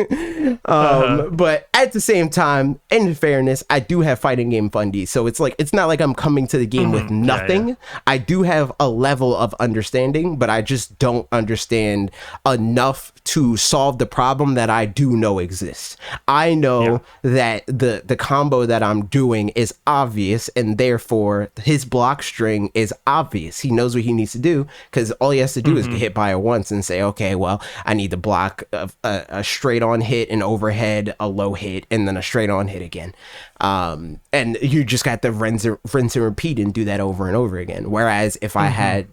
But at the same time, in fairness, I do have fighting game fundies, so it's like it's not like I'm coming to the game with nothing. I do have a level of understanding, but I just don't understand enough to solve the problem that I do know exists. I know that the combo that I'm doing is obvious, and therefore his block string is obvious. He knows what he needs to do, because all he has to do is get hit by it once and say, okay, well, I need to block a straight on hit, an overhead, a low hit, and then a straight on hit again. And you just got to rinse and repeat and do that over and over again. Whereas if I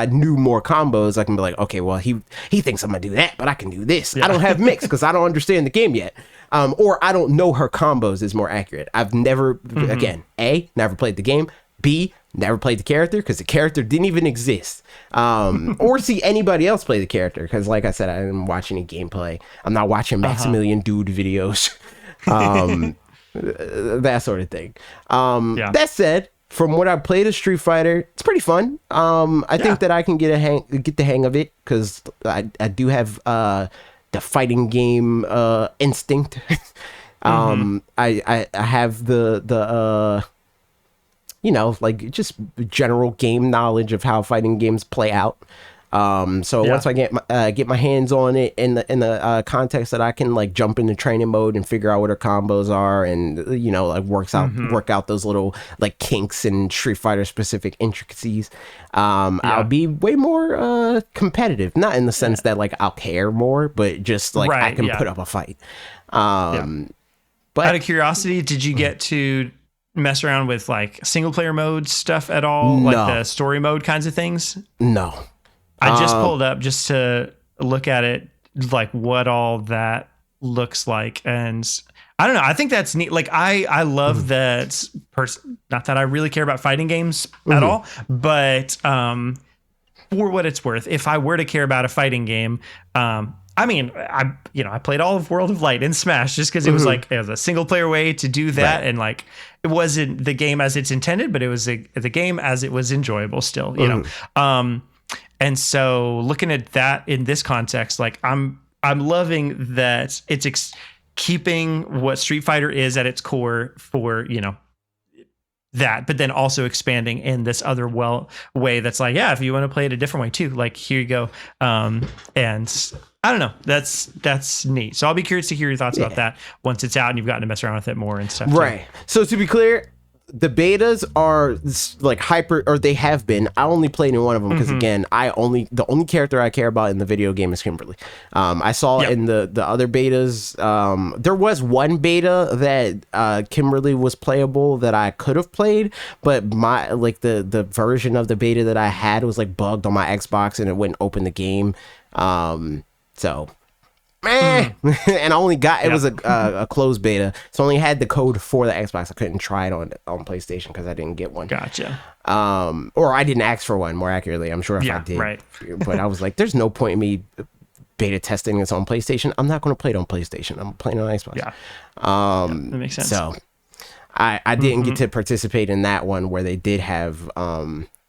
knew more combos, I can be like, okay, well, he thinks I'm gonna do that, but I can do this. I don't have mix because I don't understand the game yet. Or I don't know her combos is more accurate. I've never, again, A, never played the game. B, never played the character because the character didn't even exist. Or see anybody else play the character because, like I said, I'm watching a gameplay. I'm not watching Maximilian Dude videos. That sort of thing. That said, from what I played of Street Fighter, it's pretty fun. I think that I can get the hang of it because I do have the fighting game instinct. I have the like just general game knowledge of how fighting games play out. Once I get my hands on it in the context that I can like jump into training mode and figure out what her combos are and like work out those little like kinks and Street Fighter specific intricacies, I'll be way more competitive, not in the sense that like I'll care more, but just like I can put up a fight. But out of curiosity, did you get to mess around with like single player mode stuff at all? No. Like the story mode kinds of things? No. I just pulled up just to look at it, like what all that looks like. And I don't know. I think that's neat. Like I love that not that I really care about fighting games at all, but for what it's worth, if I were to care about a fighting game, I mean, I played all of World of Light in Smash just because it was like it was a single player way to do that, and like it wasn't the game as it's intended, but it was the game as it was enjoyable still, you know. And so looking at that in this context, like I'm loving that it's keeping what Street Fighter is at its core for that, but then also expanding in this other way that's like, yeah, if you want to play it a different way too, like here you go. And I don't know, that's neat. So I'll be curious to hear your thoughts about that once it's out and you've gotten to mess around with it more and stuff. Right. So to be clear, the betas are like they have been. I only played in one of them because again, the only character I care about in the video game is Kimberly. I saw in the other betas, there was one beta that Kimberly was playable that I could have played, but my like the version of the beta that I had was like bugged on my Xbox and it wouldn't open the game. And I only got it was a closed beta, so I only had the code for the Xbox. I couldn't try it on PlayStation because I didn't get one. Gotcha. Or I didn't ask for one, more accurately. I'm sure if I did, right. But I was like, there's no point in me beta testing this on PlayStation. I'm not going to play it on PlayStation. I'm playing on Xbox. That makes sense. So I didn't get to participate in that one where they did have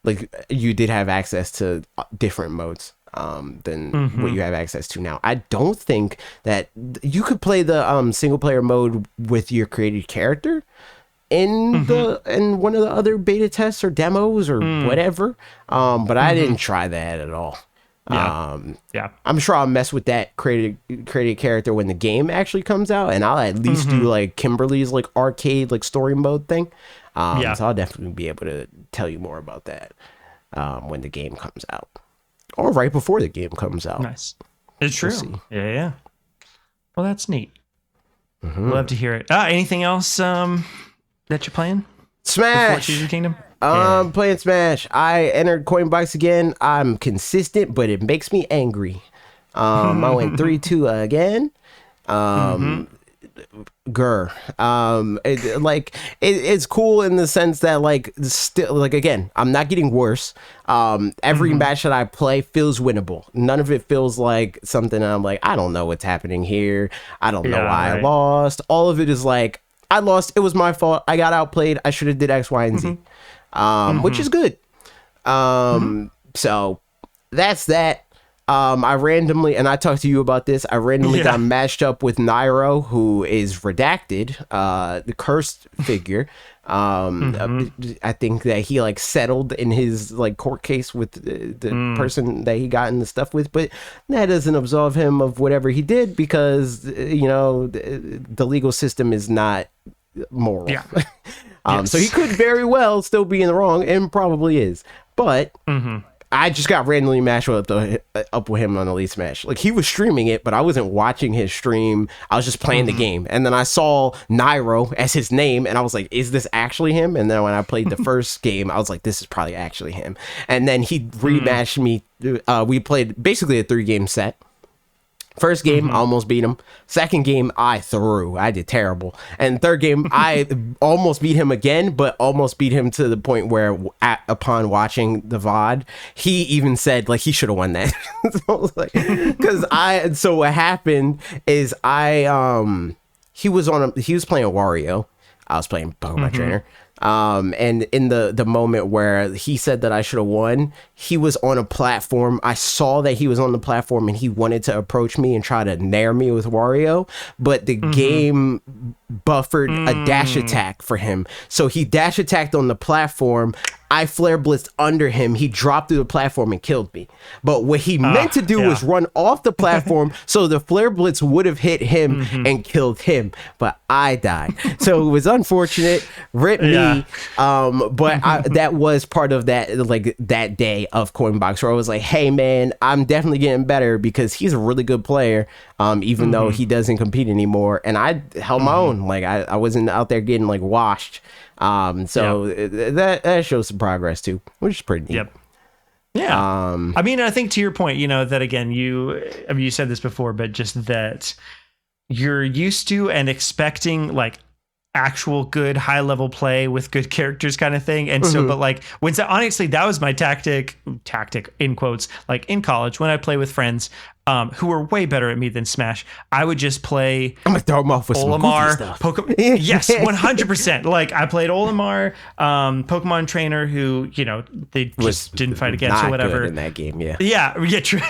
like you did have access to different modes than what you have access to now. I don't think that you could play the single player mode with your created character in in one of the other beta tests or demos or whatever. But I didn't try that at all. I'm sure I'll mess with that created character when the game actually comes out, and I'll at least do like Kimberly's like arcade like story mode thing. So I'll definitely be able to tell you more about that when the game comes out. Or right before the game comes out. Nice. It's true. Yeah. Well, that's neat. Love to hear it. Anything else that you're playing? Smash! Tears of the Kingdom? Playing Smash. I entered Coinbox again. I'm consistent, but it makes me angry. I went 3-2 again. It's cool in the sense that like still like again I'm not getting worse. Every match that I play feels winnable. None of it feels like something that I'm like, I don't know what's happening here, I don't know why I lost. All of it is like, I lost, it was my fault, I got outplayed, I should have did X, Y, and Z. Which is good. So that's that. I randomly, and I talked to you about this, I randomly got matched up with Nairo, who is redacted, the cursed figure. I think that he like settled in his like court case with the person that he got in the stuff with, but that doesn't absolve him of whatever he did because the legal system is not moral. So he could very well still be in the wrong, and probably is, but I just got randomly matched up with him on Elite Smash. Like, he was streaming it, but I wasn't watching his stream. I was just playing the game. And then I saw Nairo as his name, and I was like, is this actually him? And then when I played the first game, I was like, this is probably actually him. And then he rematched me. We played basically a 3-game set. First game, almost beat him. Second game, I threw. I did terrible. And third game, I almost beat him again, but almost beat him to the point where, upon watching the VOD, he even said like he should have won that. So what happened is he was playing Wario. I was playing Pokemon Trainer. And in the moment where he said that I should have won, he was on a platform. I saw that he was on the platform and he wanted to approach me and try to nair me with Wario, but the game buffered a dash attack for him. So he dash attacked on the platform. I flare blitzed under him. He dropped through the platform and killed me. But what he meant to do was run off the platform so the flare blitz would have hit him and killed him. But I died. So it was unfortunate. Rip me. But that was part of that day of Coinbox where I was like, hey man, I'm definitely getting better because he's a really good player. Even though he doesn't compete anymore. And I held my own. Like I wasn't out there getting like washed. That shows some progress too, which is pretty neat. Yeah. I mean, I think to your point, that again, you said this before, but just that you're used to and expecting like actual good high level play with good characters kind of thing. And so, but like honestly, that was my tactic in quotes, like in college when I play with friends, who were way better at me than Smash. I would just play. I'm gonna throw them off with Olimar, some stuff. Pokemon. Yes, 100%. Like I played Olimar, Pokemon Trainer, who they just didn't fight against or whatever good in that game. Yeah, true.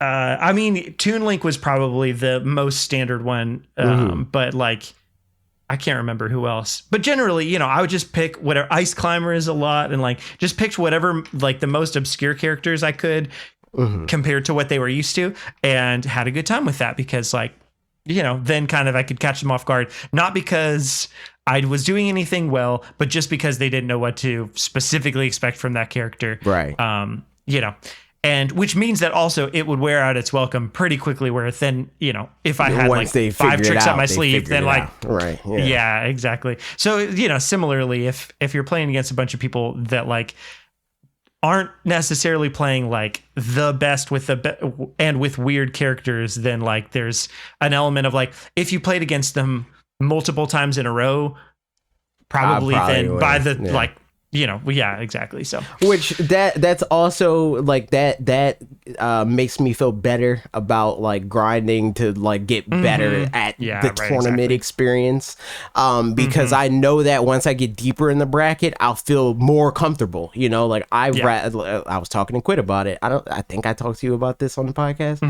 I mean, Toon Link was probably the most standard one, but like. I can't remember who else, but generally, I would just pick whatever. Ice Climber is a lot, and like just picked whatever like the most obscure characters I could compared to what they were used to, and had a good time with that because like, then kind of I could catch them off guard, not because I was doing anything well, but just because they didn't know what to specifically expect from that character. Right. And which means that also it would wear out its welcome pretty quickly. Where then, if I had once like 5 tricks up my sleeve, then like, right. Yeah, exactly. So, similarly, if you're playing against a bunch of people that like aren't necessarily playing like the best with and with weird characters, then like there's an element of like, if you played against them multiple times in a row, probably then win. By the like, yeah, exactly. So, which that's also like that makes me feel better about like grinding to like get better at the tournament experience. Because I know that once I get deeper in the bracket, I'll feel more comfortable. Like I was talking to Quid about it. I think I talked to you about this on the podcast.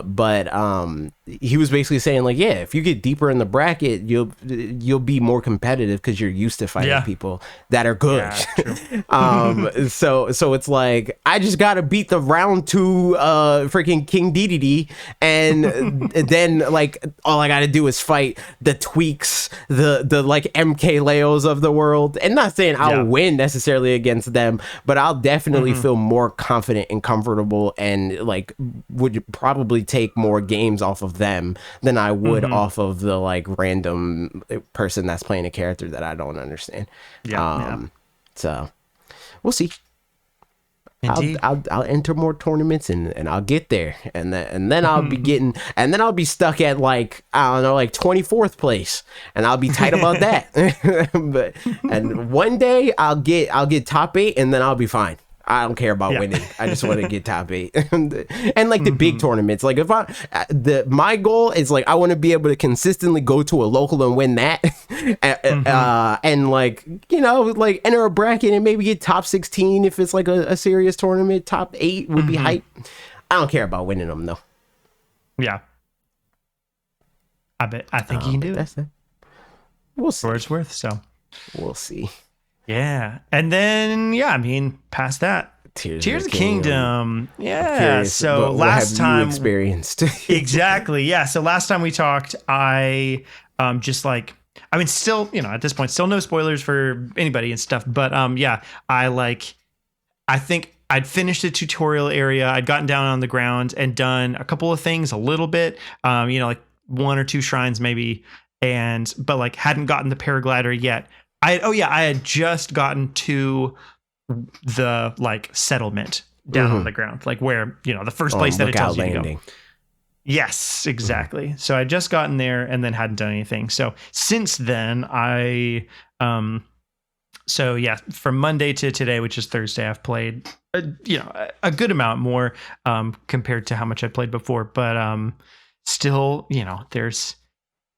But he was basically saying like, yeah, if you get deeper in the bracket, you'll be more competitive because you're used to fighting people that are good. So it's like I just gotta beat the round 2 freaking King DDD, and then like all I gotta do is fight the Tweaks, the like MK Leos of the world. And not saying I'll win necessarily against them, but I'll definitely feel more confident and comfortable, and like would probably take more games off of them than I would off of the like random person that's playing a character that I don't understand. So we'll see. I'll enter more tournaments and I'll get there, and then I'll be getting, and then I'll be stuck at like, I don't know, like 24th place, and I'll be tight about that. And one day I'll get top 8, and then I'll be fine. I don't care about winning. I just want to get top 8. And like the big tournaments, like if my goal is like, I want to be able to consistently go to a local and win that. And like, like enter a bracket and maybe get top 16 if it's like a serious tournament. Top 8 would be hype. I don't care about winning them though. Yeah. I think you can do it. We'll see. For what it's worth, so. We'll see. Yeah. And then, I mean, past that, Tears of the Kingdom. Yeah. Curious, so last time you experienced. Exactly. Yeah. So last time we talked, I just like, I mean, still, at this point, still no spoilers for anybody and stuff. But I think I'd finished the tutorial area. I'd gotten down on the ground and done a couple of things a little bit, like 1 or 2 shrines maybe. But like hadn't gotten the paraglider yet. I had just gotten to the like settlement down on the ground, like where, the first place that it tells you to go. Yes, exactly. So I just gotten there and then hadn't done anything. So since then from Monday to today, which is Thursday, I've played a good amount more compared to how much I played before, but still, there's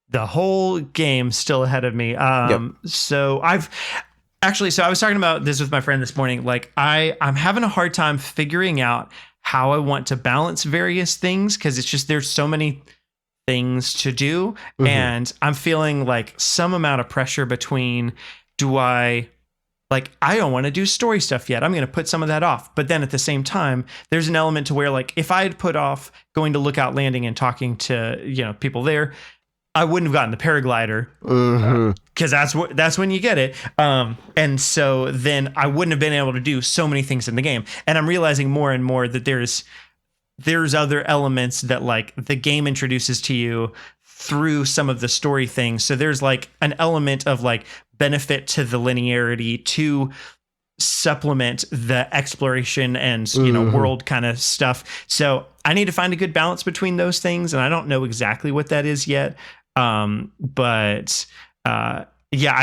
the whole game still ahead of me. So I was talking about this with my friend this morning. Like I'm having a hard time figuring out how I want to balance various things, because it's just there's so many things to do, and I'm feeling like some amount of pressure between I don't want to do story stuff yet. I'm going to put some of that off. But then at the same time, there's an element to where, like, if I had put off going to Lookout Landing and talking to people there, I wouldn't have gotten the paraglider, because that's when you get it. And so then I wouldn't have been able to do so many things in the game. And I'm realizing more and more that there's other elements that, like, the game introduces to you through some of the story things. So there's like an element of like benefit to the linearity to supplement the exploration and world kind of stuff. So I need to find a good balance between those things, and I don't know exactly what that is yet. I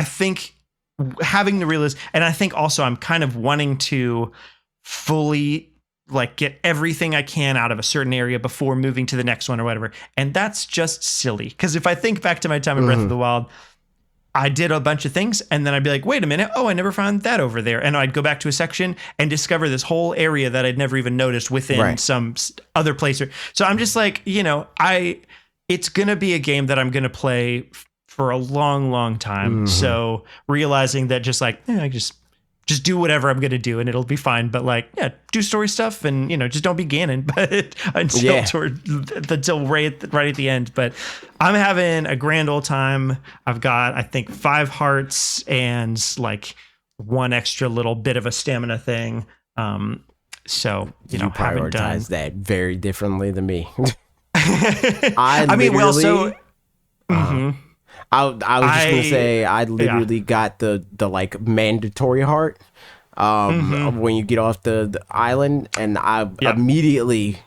think having the realize, and I think also I'm kind of wanting to fully like get everything I can out of a certain area before moving to the next one or whatever. And that's just silly, because if I think back to my time in Breath of the Wild, I did a bunch of things and then I'd be like, wait a minute. Oh, I never found that over there. And I'd go back to a section and discover this whole area that I'd never even noticed within some other place. So I'm just like, it's going to be a game that I'm going to play for a long, long time. So realizing that just like, I just do whatever I'm going to do and it'll be fine. But like, do story stuff and, just don't be Ganon, but until right at the end. But I'm having a grand old time. I've got, I think, 5 hearts and like 1 extra little bit of a stamina thing. So, you prioritize that very differently than me. I was just gonna say I literally got the like mandatory heart when you get off the island, and I immediately,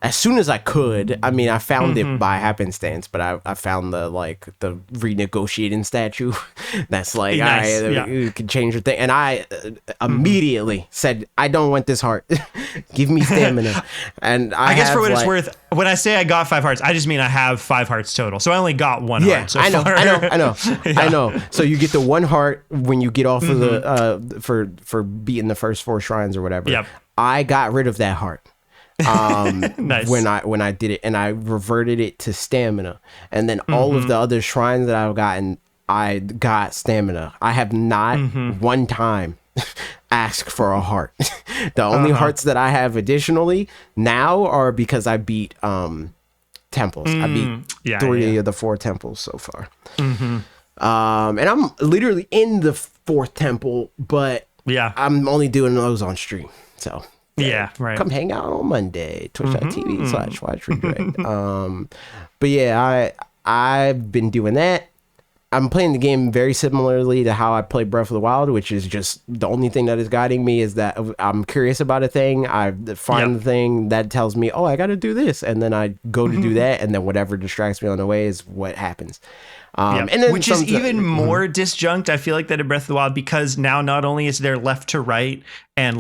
as soon as I could, I mean, I found it by happenstance, but I found the renegotiating statue that's like, nice. All right, you can change your thing, and I immediately said, I don't want this heart. Give me stamina. And I guess for what it's worth, when I say I got 5 hearts, I just mean I have 5 hearts total. So I only got 1 heart so far. I know. So you get the 1 heart when you get off of the for beating the first 4 shrines or whatever. Yep. I got rid of that heart. Nice. when I did it, and I reverted it to stamina, and then all of the other shrines that I've gotten, I got stamina. I have not one time asked for a heart. The only hearts that I have additionally now are because I beat temples. I beat 3 of the 4 temples so far. And I'm literally in the 4th temple, but I'm only doing those on stream. So come hang out on Monday, twitch.tv/watchregret. But I've been doing that. I'm playing the game very similarly to how I play Breath of the Wild, which is just the only thing that is guiding me is that I'm curious about a thing. I find the thing that tells me, oh, I got to do this. And then I go to do that. And then whatever distracts me on the way is what happens. And then which is even more disjunct, I feel like, that in Breath of the Wild, because now not only is there left to right and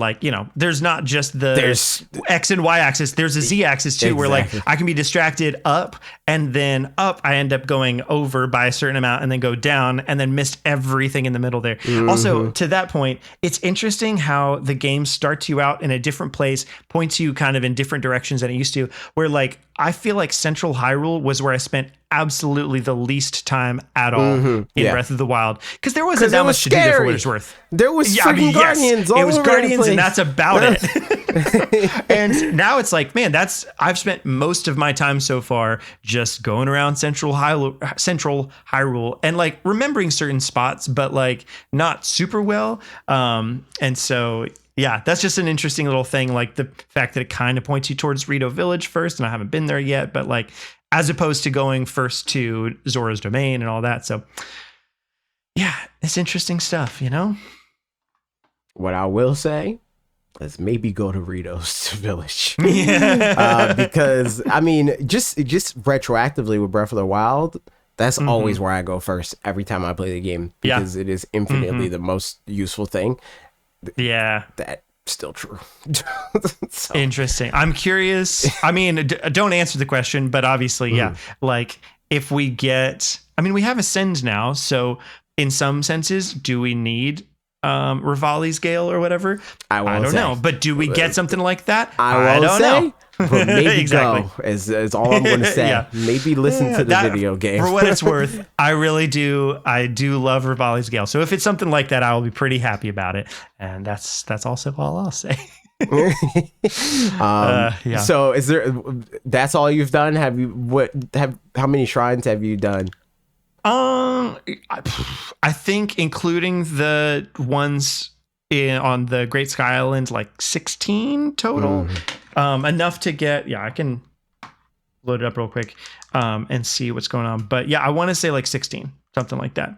there's not just there's X and Y axis, there's a Z axis too, where like I can be distracted up, and then up I end up going over by a certain amount and then go down and then missed everything in the middle there. Also, to that point, it's interesting how the game starts you out in a different place, points you kind of in different directions than it used to, where like I feel like Central Hyrule was where I spent absolutely the least time at all in Breath of the Wild, because there wasn't that much to do there for what it's worth. There was freaking Guardians all it was over Guardians, the place. and that's about it. And now it's like, man, I've spent most of my time so far just going around Central Hyrule and like remembering certain spots, but like not super well. And so that's just an interesting little thing, like the fact that it kind of points you towards Rito Village first, and I haven't been there yet, but like as opposed to going first to Zora's Domain and all that. So it's interesting stuff, What I will say let's maybe go to Rito's Village. Yeah. Because I mean, just retroactively with Breath of the Wild, that's always where I go first every time I play the game, because it is infinitely the most useful thing. Yeah. That's still true. So, Interesting. I'm curious. I mean, don't answer the question, but obviously, yeah. Like if we get, I mean, we have Ascend now, so in some senses, do we need Rivali's Gale or whatever? I don't know. But do we get something like that? I don't know. But maybe Exactly. go is all I'm going to say. Yeah. Maybe listen to the video game. For what it's worth, I really do. I do love Rivali's Gale. So if it's something like that, I will be pretty happy about it. And that's also all I'll say. Yeah. So is there? That's all you've done? Have you how many shrines have you done? I think including the ones on the Great Sky Island, like 16 total. Enough to get, I can load it up real quick and see what's going on. But yeah, I want to say like 16, something like that.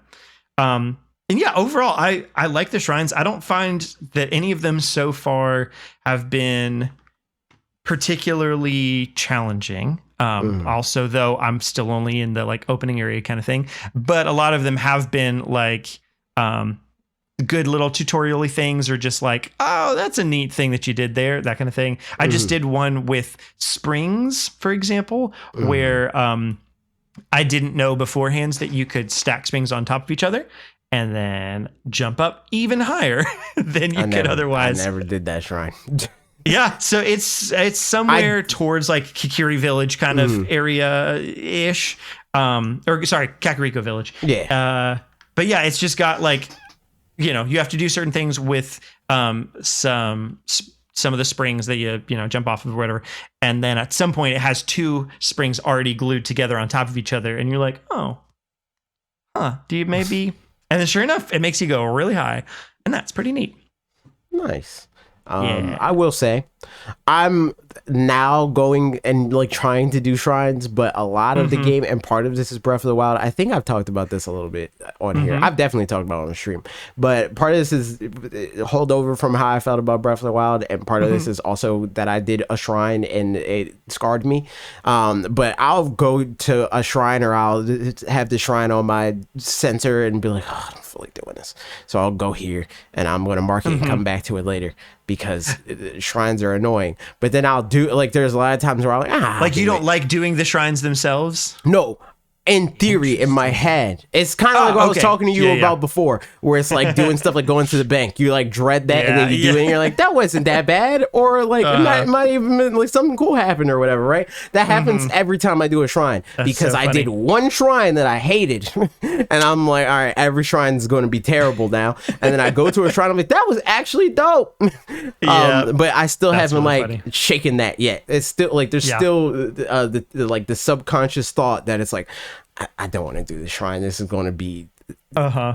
And yeah, overall, I like the shrines. I don't find that any of them so far have been particularly challenging. Also, though, I'm still only in the like opening area kind of thing, but a lot of them have been like good little tutorial-y things, or just like, oh, that's a neat thing that you did there, that kind of thing. I just did one with springs, for example, where I didn't know beforehand that you could stack springs on top of each other and then jump up even higher than you could otherwise. I never did that shrine. Yeah, so it's somewhere towards like Kikiri Village kind of area-ish. Or sorry, Kakariko Village. Yeah. But yeah, it's just got like, you have to do certain things with some of the springs that you jump off of or whatever. And then at some point it has two springs already glued together on top of each other. And you're like, oh, do you maybe? And then sure enough, it makes you go really high. And that's pretty neat. Nice. I will say I'm now going and like trying to do shrines, but a lot of the game, and part of this is Breath of the Wild. I think I've talked about this a little bit on here. I've definitely talked about it on the stream, but part of this is holdover from how I felt about Breath of the Wild, and part of this is also that I did a shrine and it scarred me. But I'll go to a shrine, or I'll have the shrine on my sensor and be like, oh, I don't feel like doing this, so I'll go here and I'm going to mark it and come back to it later, because shrines are annoying. But then I'll do, like, there's a lot of times where I'm like, like, you don't like doing the shrines themselves? No. In theory, in my head, it's kind of like what I was talking to you about before, where it's like doing stuff like going to the bank. You like dread that, and then you do it, and you're like, that wasn't that bad, or like it might even been like something cool happened or whatever, right? That happens every time I do a shrine. That's because so I did one shrine that I hated, and I'm like, all right, every shrine is going to be terrible now. And then I go to a shrine, I'm like, that was actually dope. But I still haven't like shaken that yet. It's still like there's still the subconscious thought that it's like, I don't want to do the shrine. This is going to be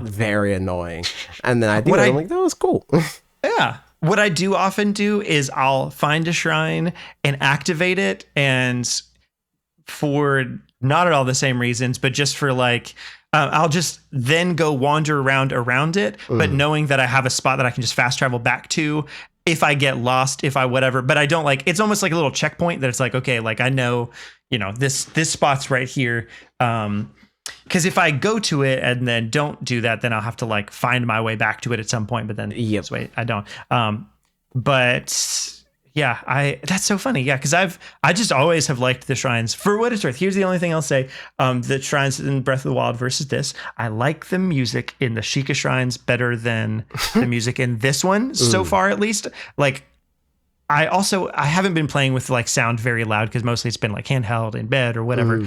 very annoying. And then I do it. I'm like, that was cool. Yeah. What I do often do is I'll find a shrine and activate it, and for not at all the same reasons, but just for like, I'll just then go wander around it, but knowing that I have a spot that I can just fast travel back to if I get lost, if I whatever. But I don't like, it's almost like a little checkpoint that it's like, okay, like I know, this spot's right here. Because if I go to it and then don't do that, then I'll have to like find my way back to it at some point. But then wait, I don't. But yeah, that's so funny. Yeah, because I just always have liked the shrines. For what it's worth, here's the only thing I'll say: the shrines in Breath of the Wild versus this, I like the music in the Sheikah shrines better than the music in this one so far, at least. Like, I haven't been playing with like sound very loud, because mostly it's been like handheld in bed or whatever.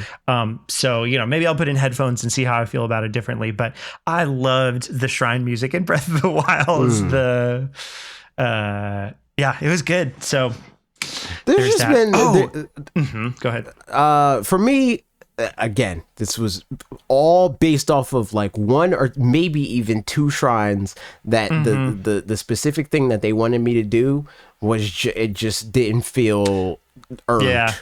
So, maybe I'll put in headphones and see how I feel about it differently. But I loved the shrine music in Breath of the Wild. It was good. So there's just been go ahead. For me, again, this was all based off of like one or maybe even two shrines that the specific thing that they wanted me to do was it just didn't feel earned.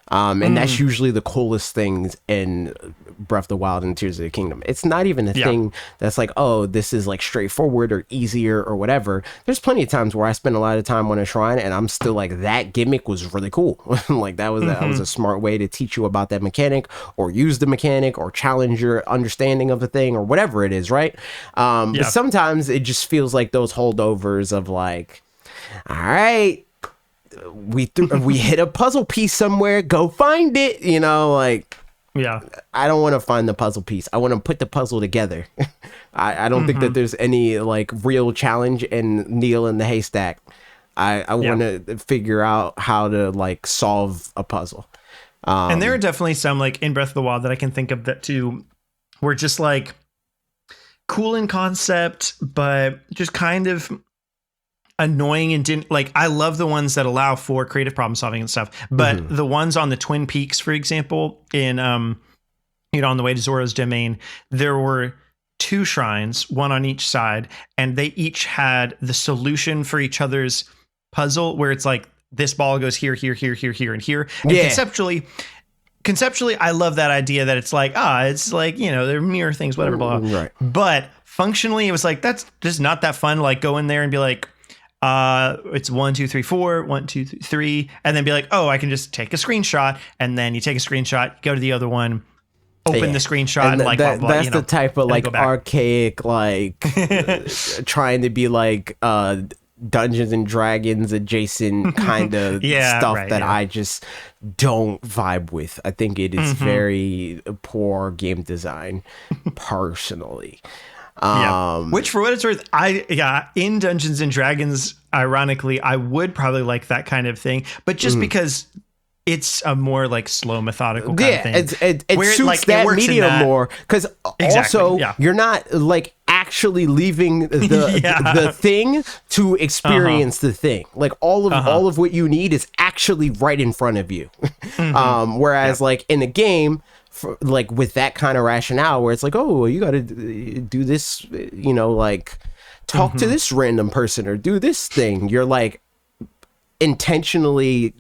And that's usually the coolest things in Breath of the Wild and Tears of the Kingdom. It's not even a thing that's like, oh, this is like straightforward or easier or whatever. There's plenty of times where I spend a lot of time on a shrine and I'm still like, that gimmick was really cool. Like that was a smart way to teach you about that mechanic or use the mechanic or challenge your understanding of the thing or whatever it is, right? But sometimes it just feels like those holdovers of like, all right, we hit a puzzle piece somewhere, go find it, you know, like, I don't want to find the puzzle piece, I want to put the puzzle together. I don't think that there's any like real challenge in Needle in the Haystack. I want to figure out how to like solve a puzzle, and there are definitely some like in Breath of the Wild that I can think of that too were just like cool in concept but just kind of annoying and didn't like. I love the ones that allow for creative problem solving and stuff, but the ones on the Twin Peaks, for example, in on the way to Zoro's domain, there were 2 shrines, one on each side, and they each had the solution for each other's puzzle, where it's like this ball goes here, here, here, here, here, and here. And conceptually, I love that idea that it's like, it's like, you know, they're mirror things, whatever, blah, blah. Right. But functionally, it was like, that's just not that fun. Like go in there and be like, it's 1 2 3 4 1 2 3, and then be like, oh, I can just take a screenshot, and then you take a screenshot, go to the other one, open the screenshot, and like blah, blah, that's the type of like archaic like trying to be like Dungeons and Dragons adjacent kind of stuff that I just don't vibe with. I think it is very poor game design personally. Which, for what it's worth, in Dungeons and Dragons, ironically, I would probably like that kind of thing, but just because it's a more like slow, methodical kind of thing. It suits like, that medium more, because also you're not like actually leaving the thing to experience the thing. Like all of what you need is actually right in front of you. Whereas like in a game, like with that kind of rationale where it's like, oh, you got to do this, you know, like talk to this random person or do this thing. You're like intentionally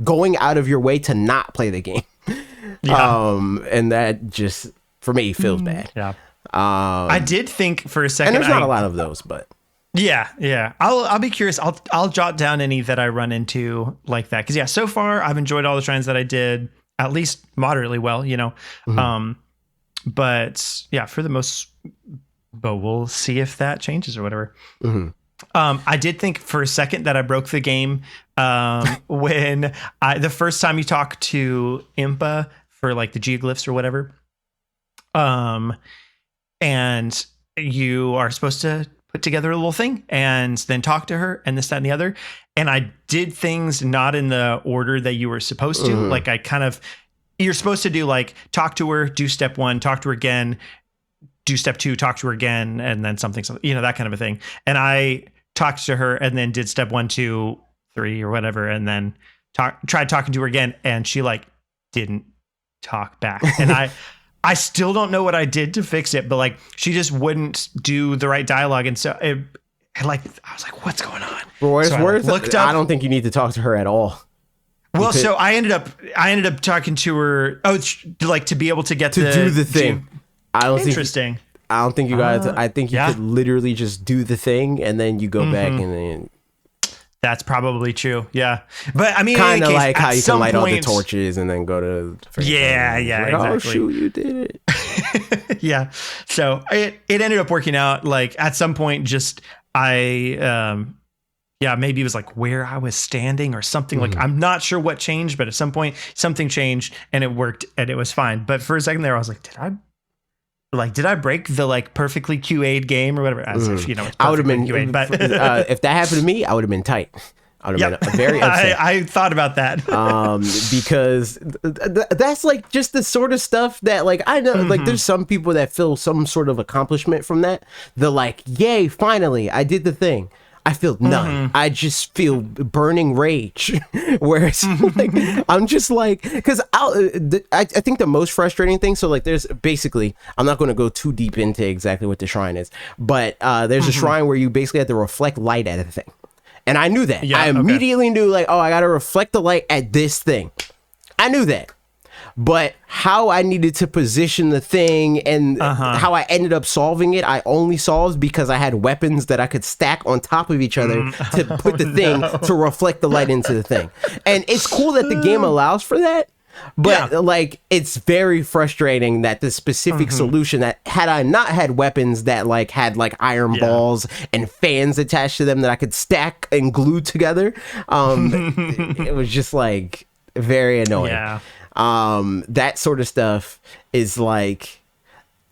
going out of your way to not play the game. And that just, for me, feels bad. I did think for a second, and there's not a lot of those, but I'll be curious. I'll jot down any that I run into like that. Cause so far I've enjoyed all the shrines that I did, at least moderately well, you know? But for the most, but we'll see if that changes or whatever. I did think for a second that I broke the game when the first time you talk to Impa for like the geoglyphs or whatever, and you are supposed to put together a little thing and then talk to her and this, that, and the other. And I did things not in the order that you were supposed to. Like you're supposed to do like talk to her, do step 1, talk to her again, do step 2, talk to her again, and then something, you know, that kind of a thing. And I talked to her and then did step 1 2 3 or whatever, and then tried talking to her again, and she like didn't talk back. And I still don't know what I did to fix it, but like she just wouldn't do the right dialogue, and so I was like, what's going on? For what it's worth, looked up, I don't think you need to talk to her at all. Well, so I ended up talking to her. Like to be able to get to do the thing. I don't interesting. I don't think you guys. I think you could literally just do the thing, and then you go back and then. That's probably true. Yeah, but I mean, kind of like how you can light all the torches and then go to. Exactly. Oh shoot, you did it. So it ended up working out. Like at some point, just maybe it was like where I was standing or something. Like I'm not sure what changed, but at some point something changed and it worked and it was fine. But for a second there, I was like, did I break the like perfectly QA'd game or whatever? As if, you know, I would have been. QA'd, but if that happened to me, I would have been tight. I would have been very upset. I thought about that. Because that's like just the sort of stuff that like I know like there's some people that feel some sort of accomplishment from that. They're like, yay, finally, I did the thing. I feel none. I just feel burning rage. Whereas like, I'm just like, because I think the most frustrating thing, so like there's basically, I'm not going to go too deep into exactly what the shrine is, but there's a shrine where you basically have to reflect light at a thing. And I knew that. I immediately knew like, oh, I got to reflect the light at this thing. I knew that. But how I needed to position the thing and how I ended up solving it, I only solved because I had weapons that I could stack on top of each other to put the thing to reflect the light into the thing. And it's cool that the game allows for that. But like, it's very frustrating that the specific solution that had I not had weapons that like had like iron balls and fans attached to them that I could stack and glue together, it was just like very annoying. That sort of stuff is like,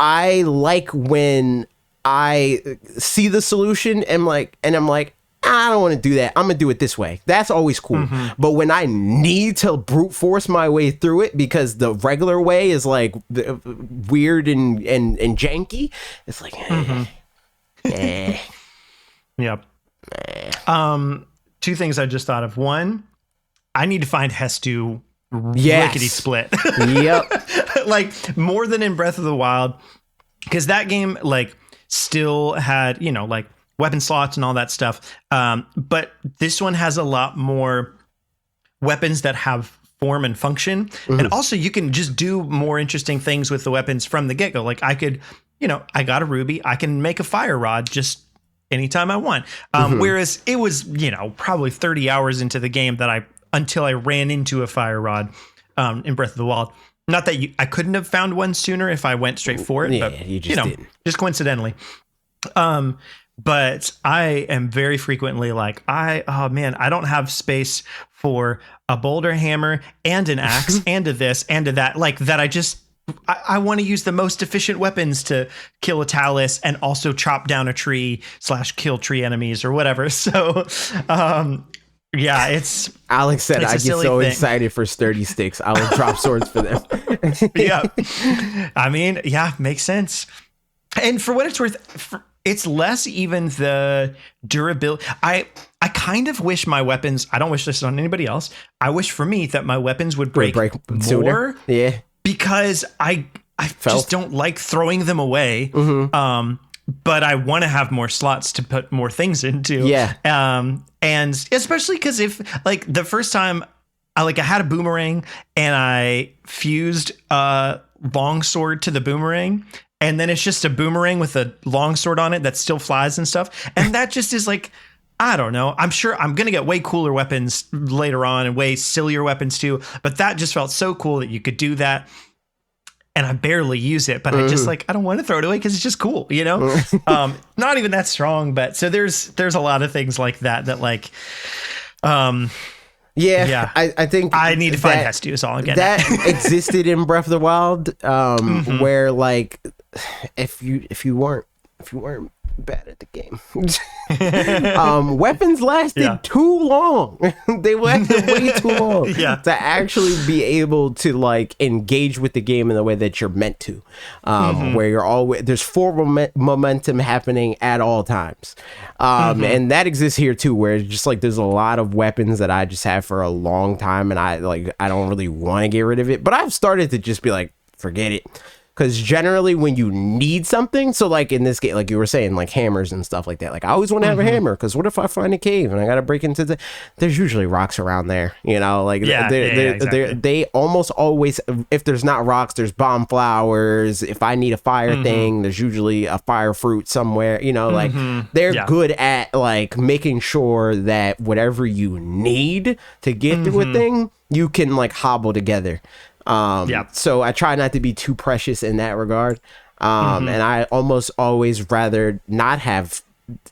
I like when I see the solution and I'm like, I don't want to do that. I'm gonna do it this way. That's always cool. But when I need to brute force my way through it because the regular way is like weird and janky, it's like, Yep. Two things I just thought of. One, I need to find Hestu lickety split. Yep. Like more than in Breath of the Wild, because that game like still had, you know, like weapon slots and all that stuff. But this one has a lot more weapons that have form and function. And also you can just do more interesting things with the weapons from the get-go. Like I could, you know, I got a ruby, I can make a fire rod just anytime I want. Whereas it was, you know, probably 30 hours into the game until I ran into a fire rod in Breath of the Wild. Not that I couldn't have found one sooner if I went straight for it, but you just didn't. Just coincidentally. But I am very frequently like, I don't have space for a boulder hammer and an axe and a this and a that. Like that, I want to use the most efficient weapons to kill a Talus and also chop down a tree / kill tree enemies or whatever. So, yeah, it's Alex said I get so excited for sturdy sticks. I will drop swords for them. Yeah, I mean, yeah, makes sense. And for what it's worth, it's less even the durability. I kind of wish my weapons, I don't wish this on anybody else. I wish for me that my weapons would break more. Sooner. Yeah. Because I just don't like throwing them away. But I want to have more slots to put more things into. Yeah. And especially because if like the first time I had a boomerang and I fused a longsword to the boomerang, and then it's just a boomerang with a longsword on it that still flies and stuff. And that just is like, I don't know. I'm sure I'm going to get way cooler weapons later on and way sillier weapons too. But that just felt so cool that you could do that. And I barely use it, but I just I don't want to throw it away because it's just cool, you know? Not even that strong, but so there's a lot of things like that like, yeah. I think I need to find Hestu is all I'm getting that existed in Breath of the Wild, where like if you weren't bad at the game, weapons lasted too long. They lasted way too long to actually be able to like engage with the game in the way that you're meant to, where you're always there's forward momentum happening at all times, and that exists here too, where it's just like there's a lot of weapons that I just have for a long time and I don't really want to get rid of it, but I've started to just be like, forget it. Because generally when you need something, so like in this game, like you were saying, like hammers and stuff like that, like I always want to have a hammer, because what if I find a cave and I got to break into there's usually rocks around there, you know, like exactly. They almost always, if there's not rocks, there's bomb flowers. If I need a fire thing, there's usually a fire fruit somewhere, you know, like they're good at like making sure that whatever you need to get through a thing, you can like hobble together. So I try not to be too precious in that regard. And I almost always rather not have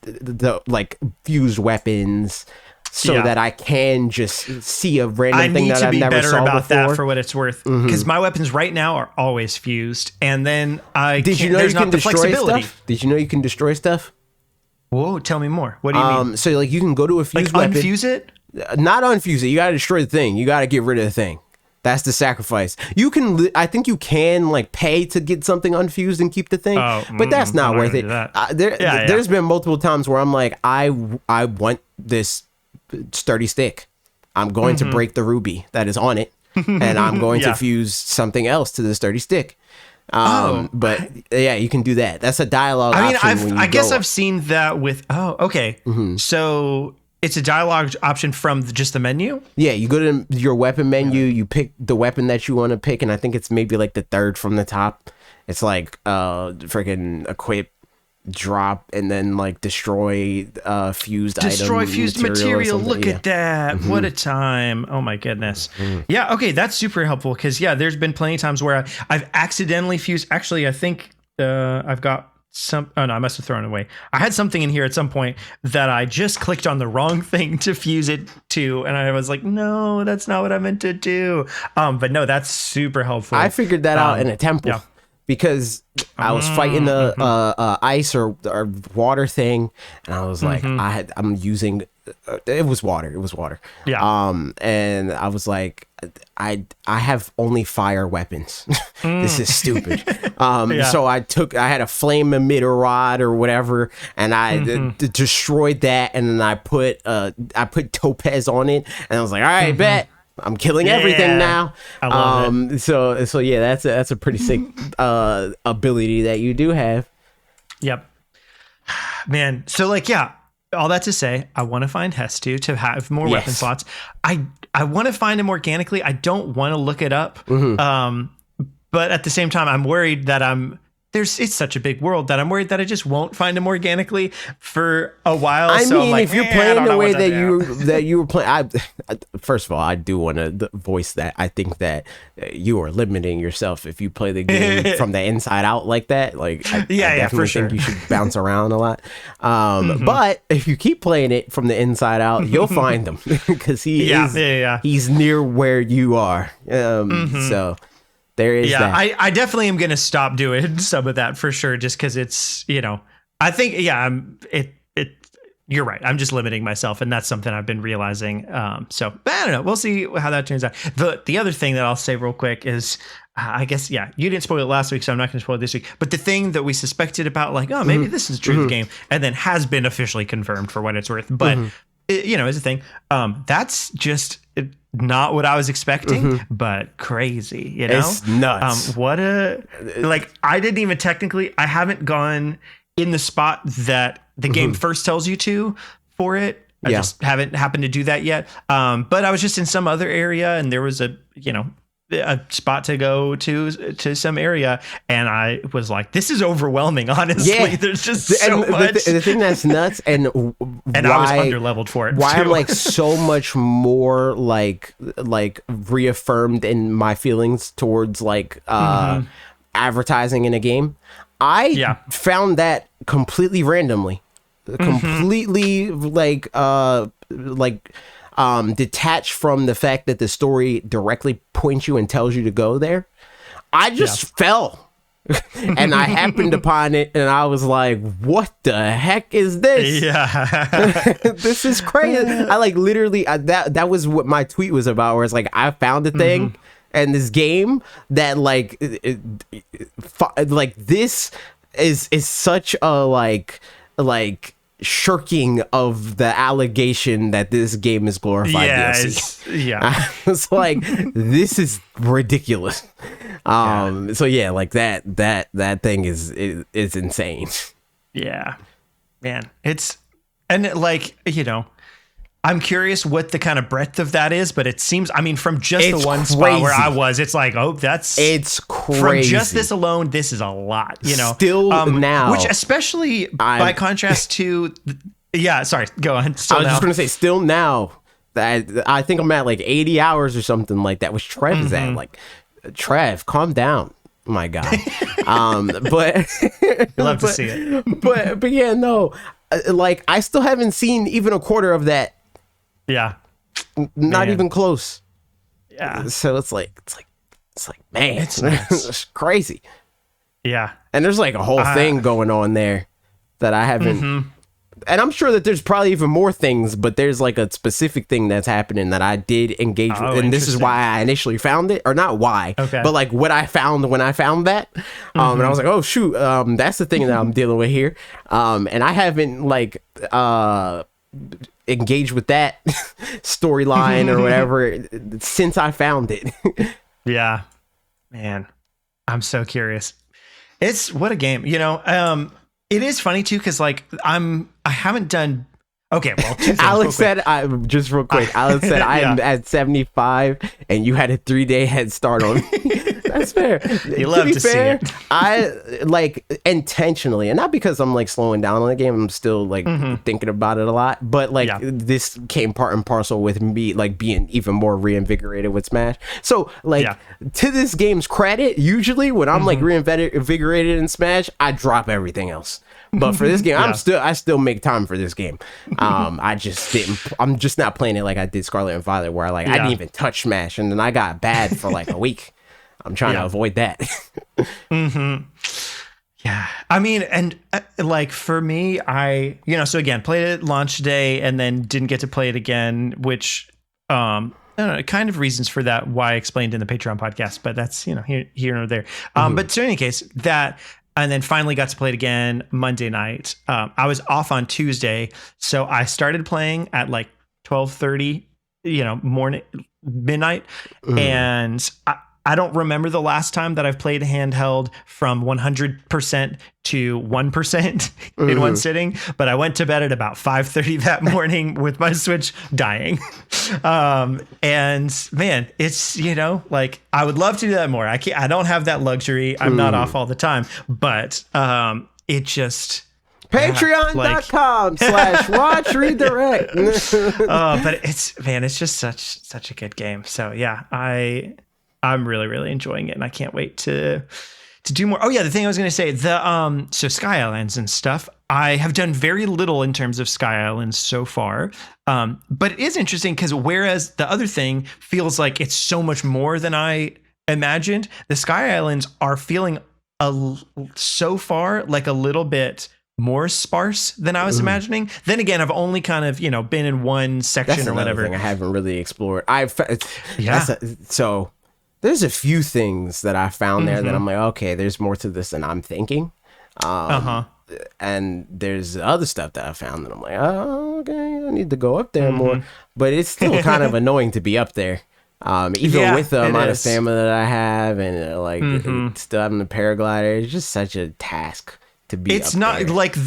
the like fused weapons so that I can just see a random thing that I've never saw before. I need to be better about that for what it's worth. Because my weapons right now are always fused. And then Did you know you can destroy stuff? Did you know you can destroy stuff? Whoa, tell me more. What do you mean? So like you can go to a fused weapon. Unfuse it? Not unfuse it. You got to destroy the thing. You got to get rid of the thing. That's the sacrifice. You can, I think you can like pay to get something unfused and keep the thing, but that's not worth it. There's been multiple times where I'm like, I want this sturdy stick. I'm going to break the ruby that is on it, and I'm going to fuse something else to the sturdy stick. But yeah, you can do that. That's a dialogue. I mean, I guess I've seen that with. Oh, okay. So it's a dialogue option from just the menu. Yeah, you go to your weapon menu, you pick the weapon that you want to pick, and I think it's maybe like the third from the top. It's like freaking equip, drop, and then like destroy fused material. Look at that. What a time. Oh my goodness. Yeah, okay, that's super helpful because there's been plenty of times where I've accidentally fused. Actually, I think I've got some. Oh no, I must have thrown it away. I had something in here at some point that I just clicked on the wrong thing to fuse it to, and I was like, no, that's not what I meant to do. But no, that's super helpful. I figured that out in a temple. Yeah. Because I was fighting the ice or water thing, and I was like, I'm using it was water. Yeah. And I was like, I have only fire weapons. This is stupid. So I had a flame emitter rod or whatever, and I destroyed that, and then I put topaz on it, and I was like, all right, bet. I'm killing everything now. I love it. So yeah, that's a pretty sick ability that you do have. Yep. Man, so like all that to say, I want to find Hestu to have more weapon slots. I want to find him organically. I don't want to look it up. But at the same time, I'm worried that it's such a big world that I'm worried that I just won't find him organically for a while. I mean, like, if you're playing the way that you were playing, first of all, I do want to voice that I think that you are limiting yourself if you play the game from the inside out like that. Like, I definitely think you should bounce around a lot. But if you keep playing it from the inside out, you'll find him because he's near where you are. So. There is that. I definitely am going to stop doing some of that for sure, just because it's, I think, you're right. I'm just limiting myself, and that's something I've been realizing. So I don't know. We'll see how that turns out. The other thing that I'll say real quick is, I guess, you didn't spoil it last week, so I'm not going to spoil it this week. But the thing that we suspected about, like, oh, maybe this is true of the game, and then has been officially confirmed for what it's worth. But, is a thing. That's just not what I was expecting, but crazy, It's nuts. I didn't even I haven't gone in the spot that the game first tells you to for it. I just haven't happened to do that yet. But I was just in some other area, and there was a spot to go to some area, and I was like, this is overwhelming, honestly. There's just so much. The thing that's nuts, and I was under-leveled for it why too. I'm like so much more like reaffirmed in my feelings towards like advertising in a game. I found that completely randomly, completely detached from the fact that the story directly points you and tells you to go there. I just fell and I happened upon it, and I was like, what the heck is this? This is crazy. I like literally that was what my tweet was about, where it's like, I found a thing and this game that like this is such a like shirking of the allegation that this game is glorified DLC. I was like, this is ridiculous. So yeah, like that thing is insane. Yeah, man, I'm curious what the kind of breadth of that is, but it seems, from just the one spot where I was, it's like, it's crazy. From just this alone, this is a lot, Still now. Which especially by contrast to, sorry, go on. I was just going to say, still now, I think I'm at like 80 hours or something like that, which Trev is at. Like, Trev, calm down. My God. But you love to see it. But yeah, no, like I still haven't seen even a quarter of that. Yeah. Not even close. Yeah. So it's like, man, it's crazy. Yeah. And there's like a whole thing going on there that I haven't. And I'm sure that there's probably even more things, but there's like a specific thing that's happening that I did engage with. And this is why I initially found it, or not why, but like what I found when I found that. And I was like, oh shoot, that's the thing that I'm dealing with here. And I haven't like, engaged with that storyline or whatever since I found it. Yeah, man, I'm so curious. It's what a game, it is funny too, because like I haven't done Okay, well, two things. Alex said, just real quick, Alex said, I'm at 75 and you had a 3-day head start on me. That's fair. You love to see it. I like intentionally, and not because I'm like slowing down on the game, I'm still like thinking about it a lot, but like this came part and parcel with me like being even more reinvigorated with Smash. So like to this game's credit, usually when I'm like reinvigorated in Smash, I drop everything else. But for this game, I still make time for this game. I just didn't. I'm just not playing it like I did Scarlet and Violet, where I didn't even touch Smash, and then I got bad for like a week. I'm trying to avoid that. Yeah, I mean, and like for me, so again, played it launch day and then didn't get to play it again, which I don't know, kind of reasons for that. Why I explained in the Patreon podcast, but that's here or there. But so in any case, that. And then finally got to play it again Monday night. I was off on Tuesday, so I started playing at like 12:30, morning, midnight. And I don't remember the last time that I've played handheld from 100% to 1% in one sitting. But I went to bed at about 5:30 that morning with my Switch dying. And man, it's, like I would love to do that more. I don't have that luxury. I'm not off all the time, but it just Patreon.com/watch redirect. But it's just such a good game. So yeah, I'm really, really enjoying it, and I can't wait to do more. Oh yeah, the thing I was going to say, so Sky Islands and stuff, I have done very little in terms of Sky Islands so far. But it is interesting because whereas the other thing feels like it's so much more than I imagined, the Sky Islands are feeling so far like a little bit more sparse than I was imagining. Then again, I've only kind of, been in one section or whatever. Thing I haven't really explored. So there's a few things that I found there that I'm like, okay, there's more to this than I'm thinking. And there's other stuff that I found that I'm like, oh, okay, I need to go up there more. But it's still kind of annoying to be up there. Even with the amount of stamina that I have and still having the paraglider, it's just such a task to be. It's not like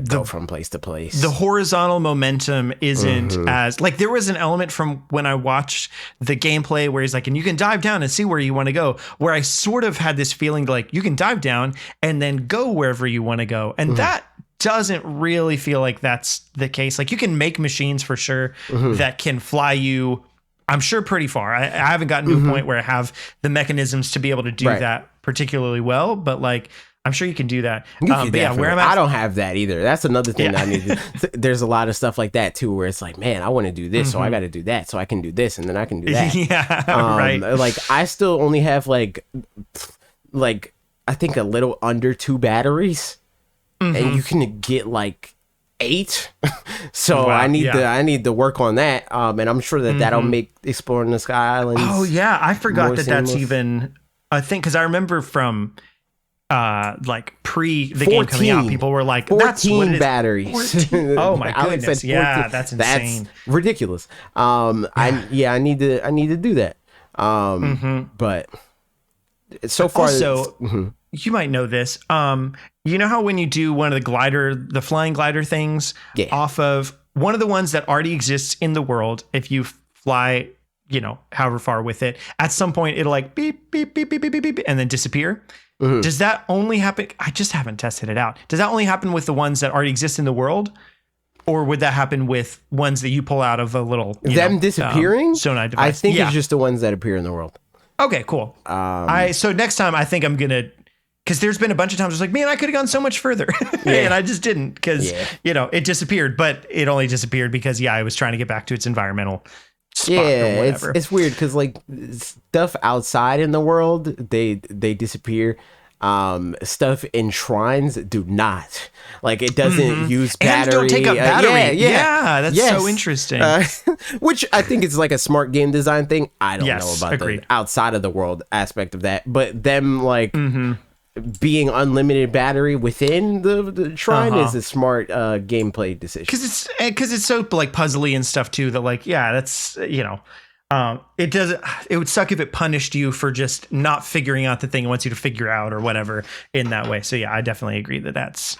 go from place to place. The horizontal momentum isn't as like there was an element from when I watched the gameplay where he's like, and you can dive down and see where you want to go, where I sort of had this feeling like you can dive down and then go wherever you want to go. And that doesn't really feel like that's the case. Like you can make machines for sure that can fly you, I'm sure, pretty far. I haven't gotten to a point where I have the mechanisms to be able to do that particularly well, but like I'm sure you can do that. But yeah, where I'm at, I don't have that either. That's another thing that I need to. There's a lot of stuff like that too, where it's like, man, I want to do this, so I got to do that, so I can do this, and then I can do that. Right. Like I still only have like I think a little under 2 batteries, and you can get like 8. So I need to work on that. And I'm sure that that'll make exploring the Sky Islands. Oh yeah, I forgot that's even a thing, because I remember from like pre the game coming out, people were like, 14 that's what it is. Batteries. Oh my goodness. Yeah, that's insane. That's ridiculous. I need to do that. But so far also, you might know this. You know how when you do one of the flying glider things off of one of the ones that already exists in the world, if you fly, however far with it, at some point it'll like beep, beep, beep, beep, beep, beep, beep, and then disappear. Does that only happen? I just haven't tested it out. Does that only happen with the ones that already exist in the world? Or would that happen with ones that you pull out of a little disappearing? Sonai device? I think it's just the ones that appear in the world. Okay, cool. So next time I think I'm gonna, because there's been a bunch of times I was like, man, I could have gone so much further, and I just didn't, because it disappeared. But it only disappeared because I was trying to get back to its environmental spot or whatever. It's weird because like stuff outside in the world they disappear. Stuff in shrines do not. Like it doesn't use battery. And don't take up battery. That's so interesting. Which I think is like a smart game design thing. I don't know about agreed. the outside of the world aspect of that, but them like being unlimited battery within the shrine is a smart gameplay decision. Because it's so like puzzly and stuff too, that like that's it would suck if it punished you for just not figuring out the thing it wants you to figure out or whatever in that way. So yeah, I definitely agree that's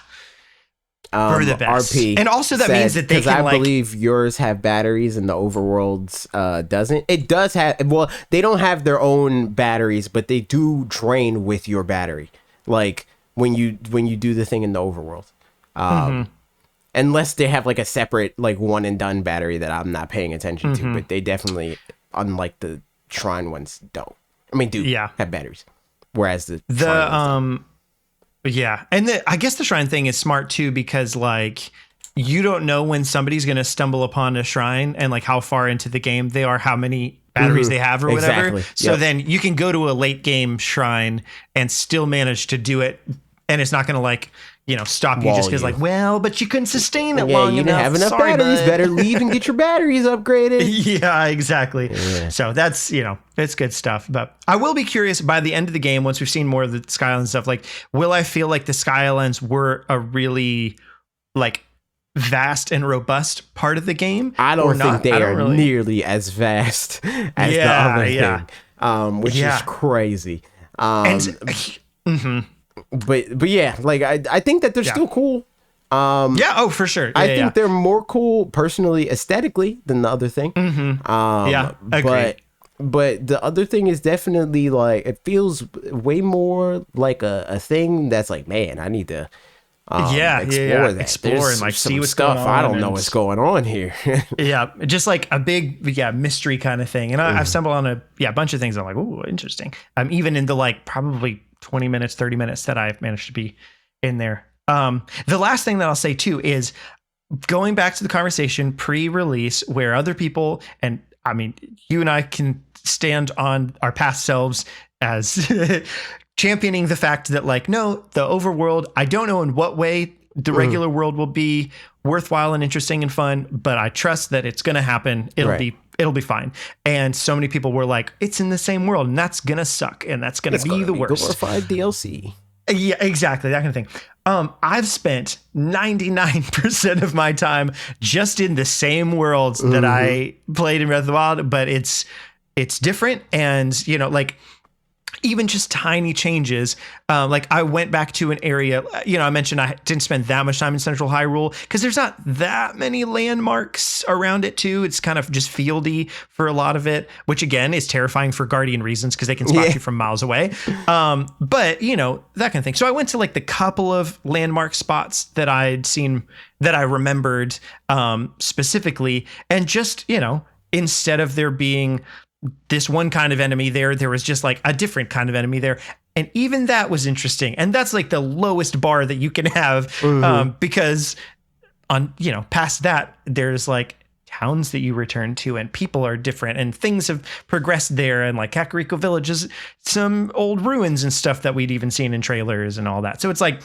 For the best. RP, And also that means that they because can, I like, believe yours have batteries and the overworld's doesn't. It does have. Well, they don't have their own batteries, but they do drain with your battery. Like when you do the thing in the overworld, unless they have like a separate like one and done battery that I'm not paying attention to. But they definitely, unlike the Shrine ones, don't. I mean, do have batteries, whereas the Shrine ones don't. Yeah. And I guess the shrine thing is smart too, because like you don't know when somebody's going to stumble upon a shrine and like how far into the game they are, how many batteries they have or whatever. Exactly. So then you can go to a late game shrine and still manage to do it. And it's not going to like, stop you just because like, well, but you couldn't sustain it long you enough. didn't have enough Sorry, batteries. bud. Better leave and get your batteries upgraded. Yeah, exactly. Yeah. So that's, it's good stuff. But I will be curious by the end of the game, once we've seen more of the Skylands stuff, like, will I feel like the Skylands were a really like vast and robust part of the game? I don't think they are nearly as vast as the other thing, which is crazy. But yeah, like I think that they're still cool. Oh, for sure. I think they're more cool personally, aesthetically, than the other thing. Agreed. But the other thing is definitely like, it feels way more like a thing that's like, man, I need to explore that. Explore and like see what's stuff going on. I don't know what's going on here. Just like a big mystery kind of thing. And I've stumbled on a bunch of things I'm like, oh, interesting. Even in the like probably 20 minutes, 30 minutes that I've managed to be in there. The last thing that I'll say too is going back to the conversation pre-release where other people, and I mean, you and I can stand on our past selves as championing the fact that like, no, the overworld, I don't know in what way the regular world will be worthwhile and interesting and fun, but I trust that it's going to happen. It'll be fine. And so many people were like, it's in the same world and that's going to suck. And that's going to be the worst. Glorified DLC. Yeah, exactly. That kind of thing. I've spent 99% of my time just in the same worlds that I played in Breath of the Wild, but it's different. And, like even just tiny changes. Like I went back to an area, I mentioned I didn't spend that much time in Central Hyrule because there's not that many landmarks around it too. It's kind of just fieldy for a lot of it, which again is terrifying for Guardian reasons because they can spot you from miles away. But that kind of thing. So I went to like the couple of landmark spots that I'd seen that I remembered specifically, and just, instead of there being this one kind of enemy there was just like a different kind of enemy there. And even that was interesting. And that's like the lowest bar that you can have because on, past that, there's like towns that you return to and people are different and things have progressed there. And like Kakariko Village is some old ruins and stuff that we'd even seen in trailers and all that. So it's like,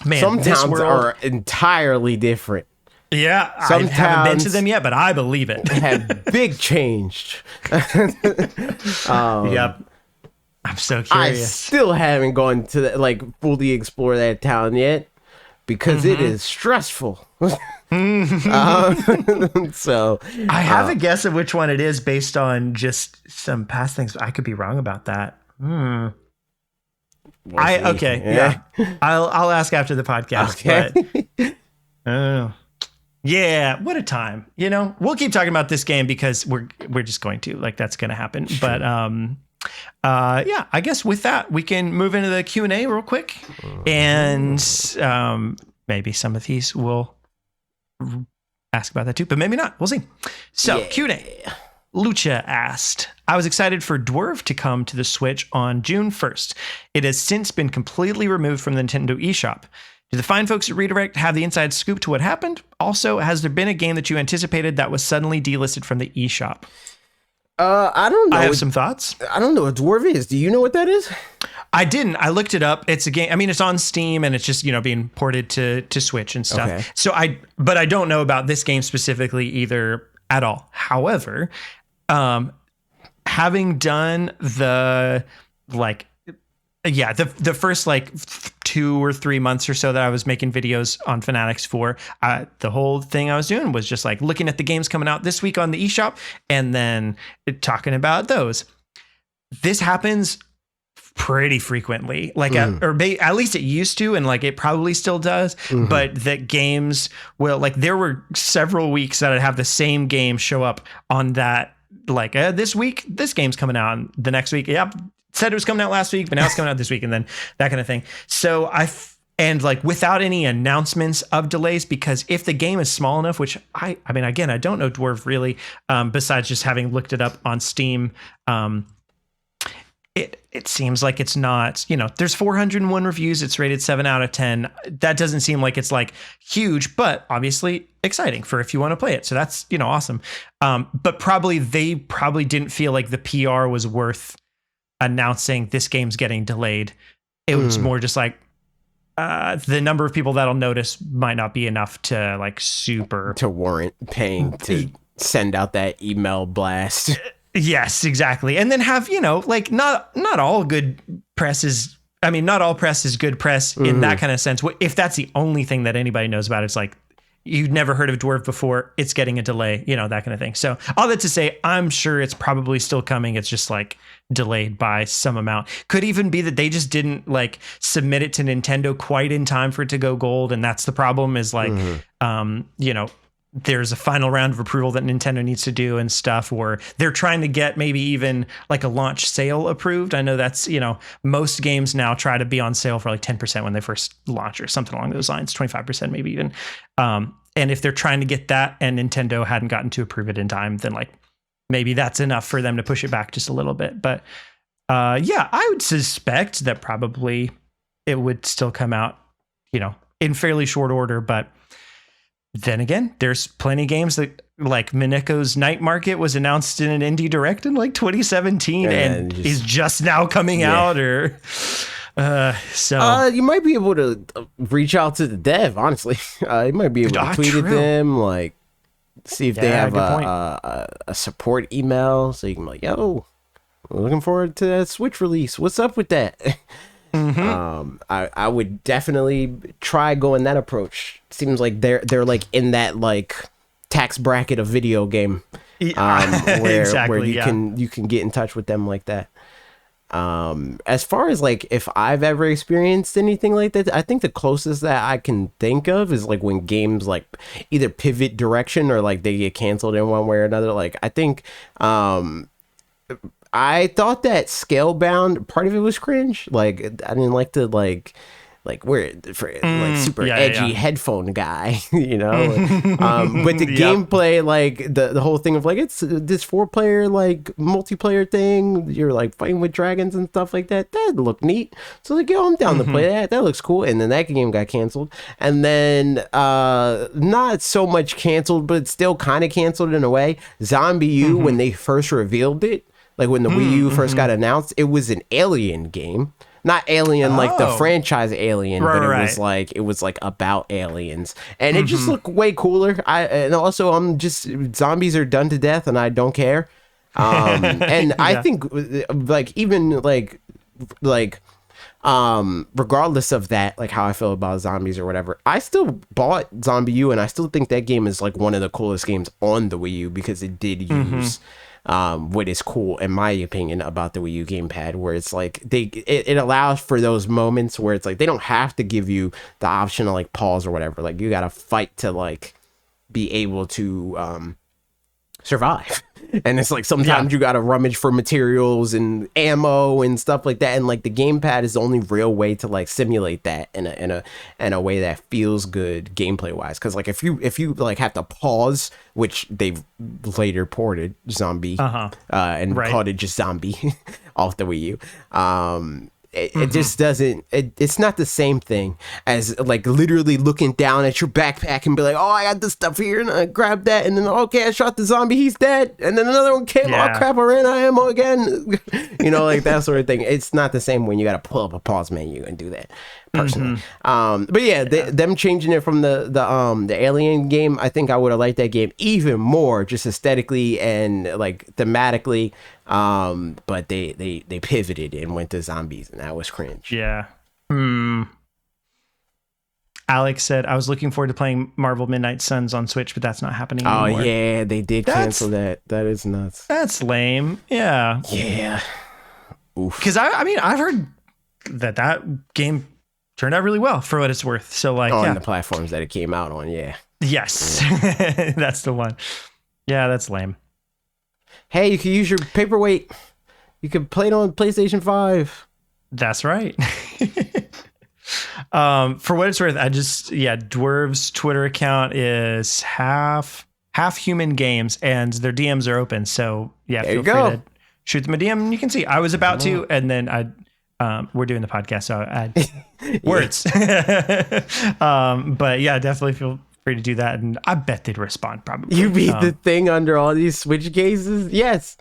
man, some towns are entirely different. Yeah, I haven't been to them yet, but I believe it. Have big changed. Yep. I'm so curious. I still haven't gone to fully explore that town yet because it is stressful. So I have a guess of which one it is based on just some past things. I could be wrong about that. Yeah. I'll ask after the podcast. Okay. But, yeah, what a time. We'll keep talking about this game because we're just going to, like, that's going to happen. But I guess with that, we can move into the Q&A real quick. And maybe some of these will ask about that too, but maybe not. We'll see. So Q&A. Lucha asked, I was excited for Dwarf to come to the Switch on June 1st. It has since been completely removed from the Nintendo eShop. Do the fine folks at Redirect have the inside scoop to what happened? Also, has there been a game that you anticipated that was suddenly delisted from the eShop? I don't know. I have some thoughts. I don't know what Dwarf is. Do you know what that is? I didn't. I looked it up. It's a game. I mean, it's on Steam and it's just, being ported to Switch and stuff. Okay. So but I don't know about this game specifically either at all. However, having done the first 2 or 3 months or so that I was making videos on Fanatics for, the whole thing I was doing was just like looking at the games coming out this week on the eShop and then talking about those. This happens pretty frequently, like at least it used to, and like it probably still does. But that games will, like, there were several weeks that I'd have the same game show up on that, like, this week this game's coming out, and the next week, yep, said it was coming out last week, but now it's coming out this week, and then that kind of thing. So and like without any announcements of delays, because if the game is small enough, which I mean, again, I don't know Dwarf really, besides just having looked it up on Steam, it seems like it's not, you know, there's 401 reviews. It's rated 7 out of 10. That doesn't seem like it's like huge, but obviously exciting for if you want to play it. So that's, you know, awesome. But they probably didn't feel like the PR was worth announcing this game's getting delayed. It was more just like, the number of people that'll notice might not be enough to like to warrant paying to send out that email blast. Yes, exactly. And then have, you know, like not all good press is, I mean, not all press is good press in that kind of sense. If that's the only thing that anybody knows about, it's like, you'd never heard of Dwarf before, it's getting a delay, you know, that kind of thing. So all that to say, I'm sure it's probably still coming. It's just like delayed by some amount. Could even be that they just didn't like submit it to Nintendo quite in time for it to go gold. And that's the problem, is like, you know, there's a final round of approval that Nintendo needs to do and stuff, or they're trying to get maybe even like a launch sale approved. I know that's, you know, most games now try to be on sale for like 10% when they first launch or something along those lines, 25% maybe even. And if they're trying to get that and Nintendo hadn't gotten to approve it in time, then like maybe that's enough for them to push it back just a little bit. But yeah, I would suspect that probably it would still come out, you know, in fairly short order. But then again, there's plenty of games that, like, Mineko's Night Market was announced in an indie direct in like 2017 and is just now coming out, or so you might be able to reach out to the dev. Honestly, you might be able to tweet at them, like see if they have a support email, so you can be like, yo, we're looking forward to that Switch release. What's up with that? I would definitely try going that approach. Seems like they're like in that like tax bracket of video game, where you can get in touch with them like that. As far as like if I've ever experienced anything like that, I think the closest that I can think of is like when games like either pivot direction or like they get canceled in one way or another. Like I think I thought that Scalebound, part of it was cringe. Like I didn't like the like we're for like super edgy headphone guy, you know. But the gameplay, like the whole thing of like it's this 4-player like multiplayer thing. You're like fighting with dragons and stuff like that. That looked neat. So like, yo, I'm down to play that. That looks cool. And then that game got canceled. And then not so much canceled, but still kind of canceled in a way. Zombie U, when they first revealed it. Like when the Wii U first got announced, it was an Alien game. Not Alien like the franchise Alien, but it was like about aliens. And it just looked way cooler. And also I'm just, zombies are done to death and I don't care. And I think like even like regardless of that, like how I feel about zombies or whatever, I still bought Zombie U and I still think that game is like one of the coolest games on the Wii U because it did use what is cool in my opinion about the Wii U gamepad, where it's like it allows for those moments where it's like they don't have to give you the option to like pause or whatever. Like you gotta fight to like be able to survive. And it's like sometimes you gotta rummage for materials and ammo and stuff like that, and like the gamepad is the only real way to like simulate that in a way that feels good gameplay wise. Because like if you like have to pause, which they've later ported Zombie and called it just Zombie off the Wii U, it just doesn't, it's not the same thing as like literally looking down at your backpack and be like, oh, I got this stuff here and I grabbed that and then okay, I shot the zombie, he's dead, and then another one came, oh crap, I ran out of ammo again. You know, like that sort of thing. It's not the same when you got to pull up a pause menu and do that personally. But yeah, them changing it from the Alien game, I think I would have liked that game even more just aesthetically and like thematically. But they pivoted and went to zombies and that was cringe. Alex said, I was looking forward to playing Marvel Midnight Suns on Switch, but that's not happening anymore. Oh yeah, they did cancel that. That is nuts. That's lame. Yeah. Oof. Because I mean, I've heard that game turned out really well for what it's worth. So like, On the platforms that it came out on, yeah. Yes, that's the one. Yeah, that's lame. Hey, you can use your paperweight. You can play it on PlayStation 5. That's right. For what it's worth, Dwarv's Twitter account is half human games, and their DMs are open. So yeah, feel free to shoot them a DM, and you can see. I was about to, and then we're doing the podcast, so I add words. But yeah, definitely feel free to do that, and I bet they'd respond probably. You beat the thing under all these Switch cases? Yes.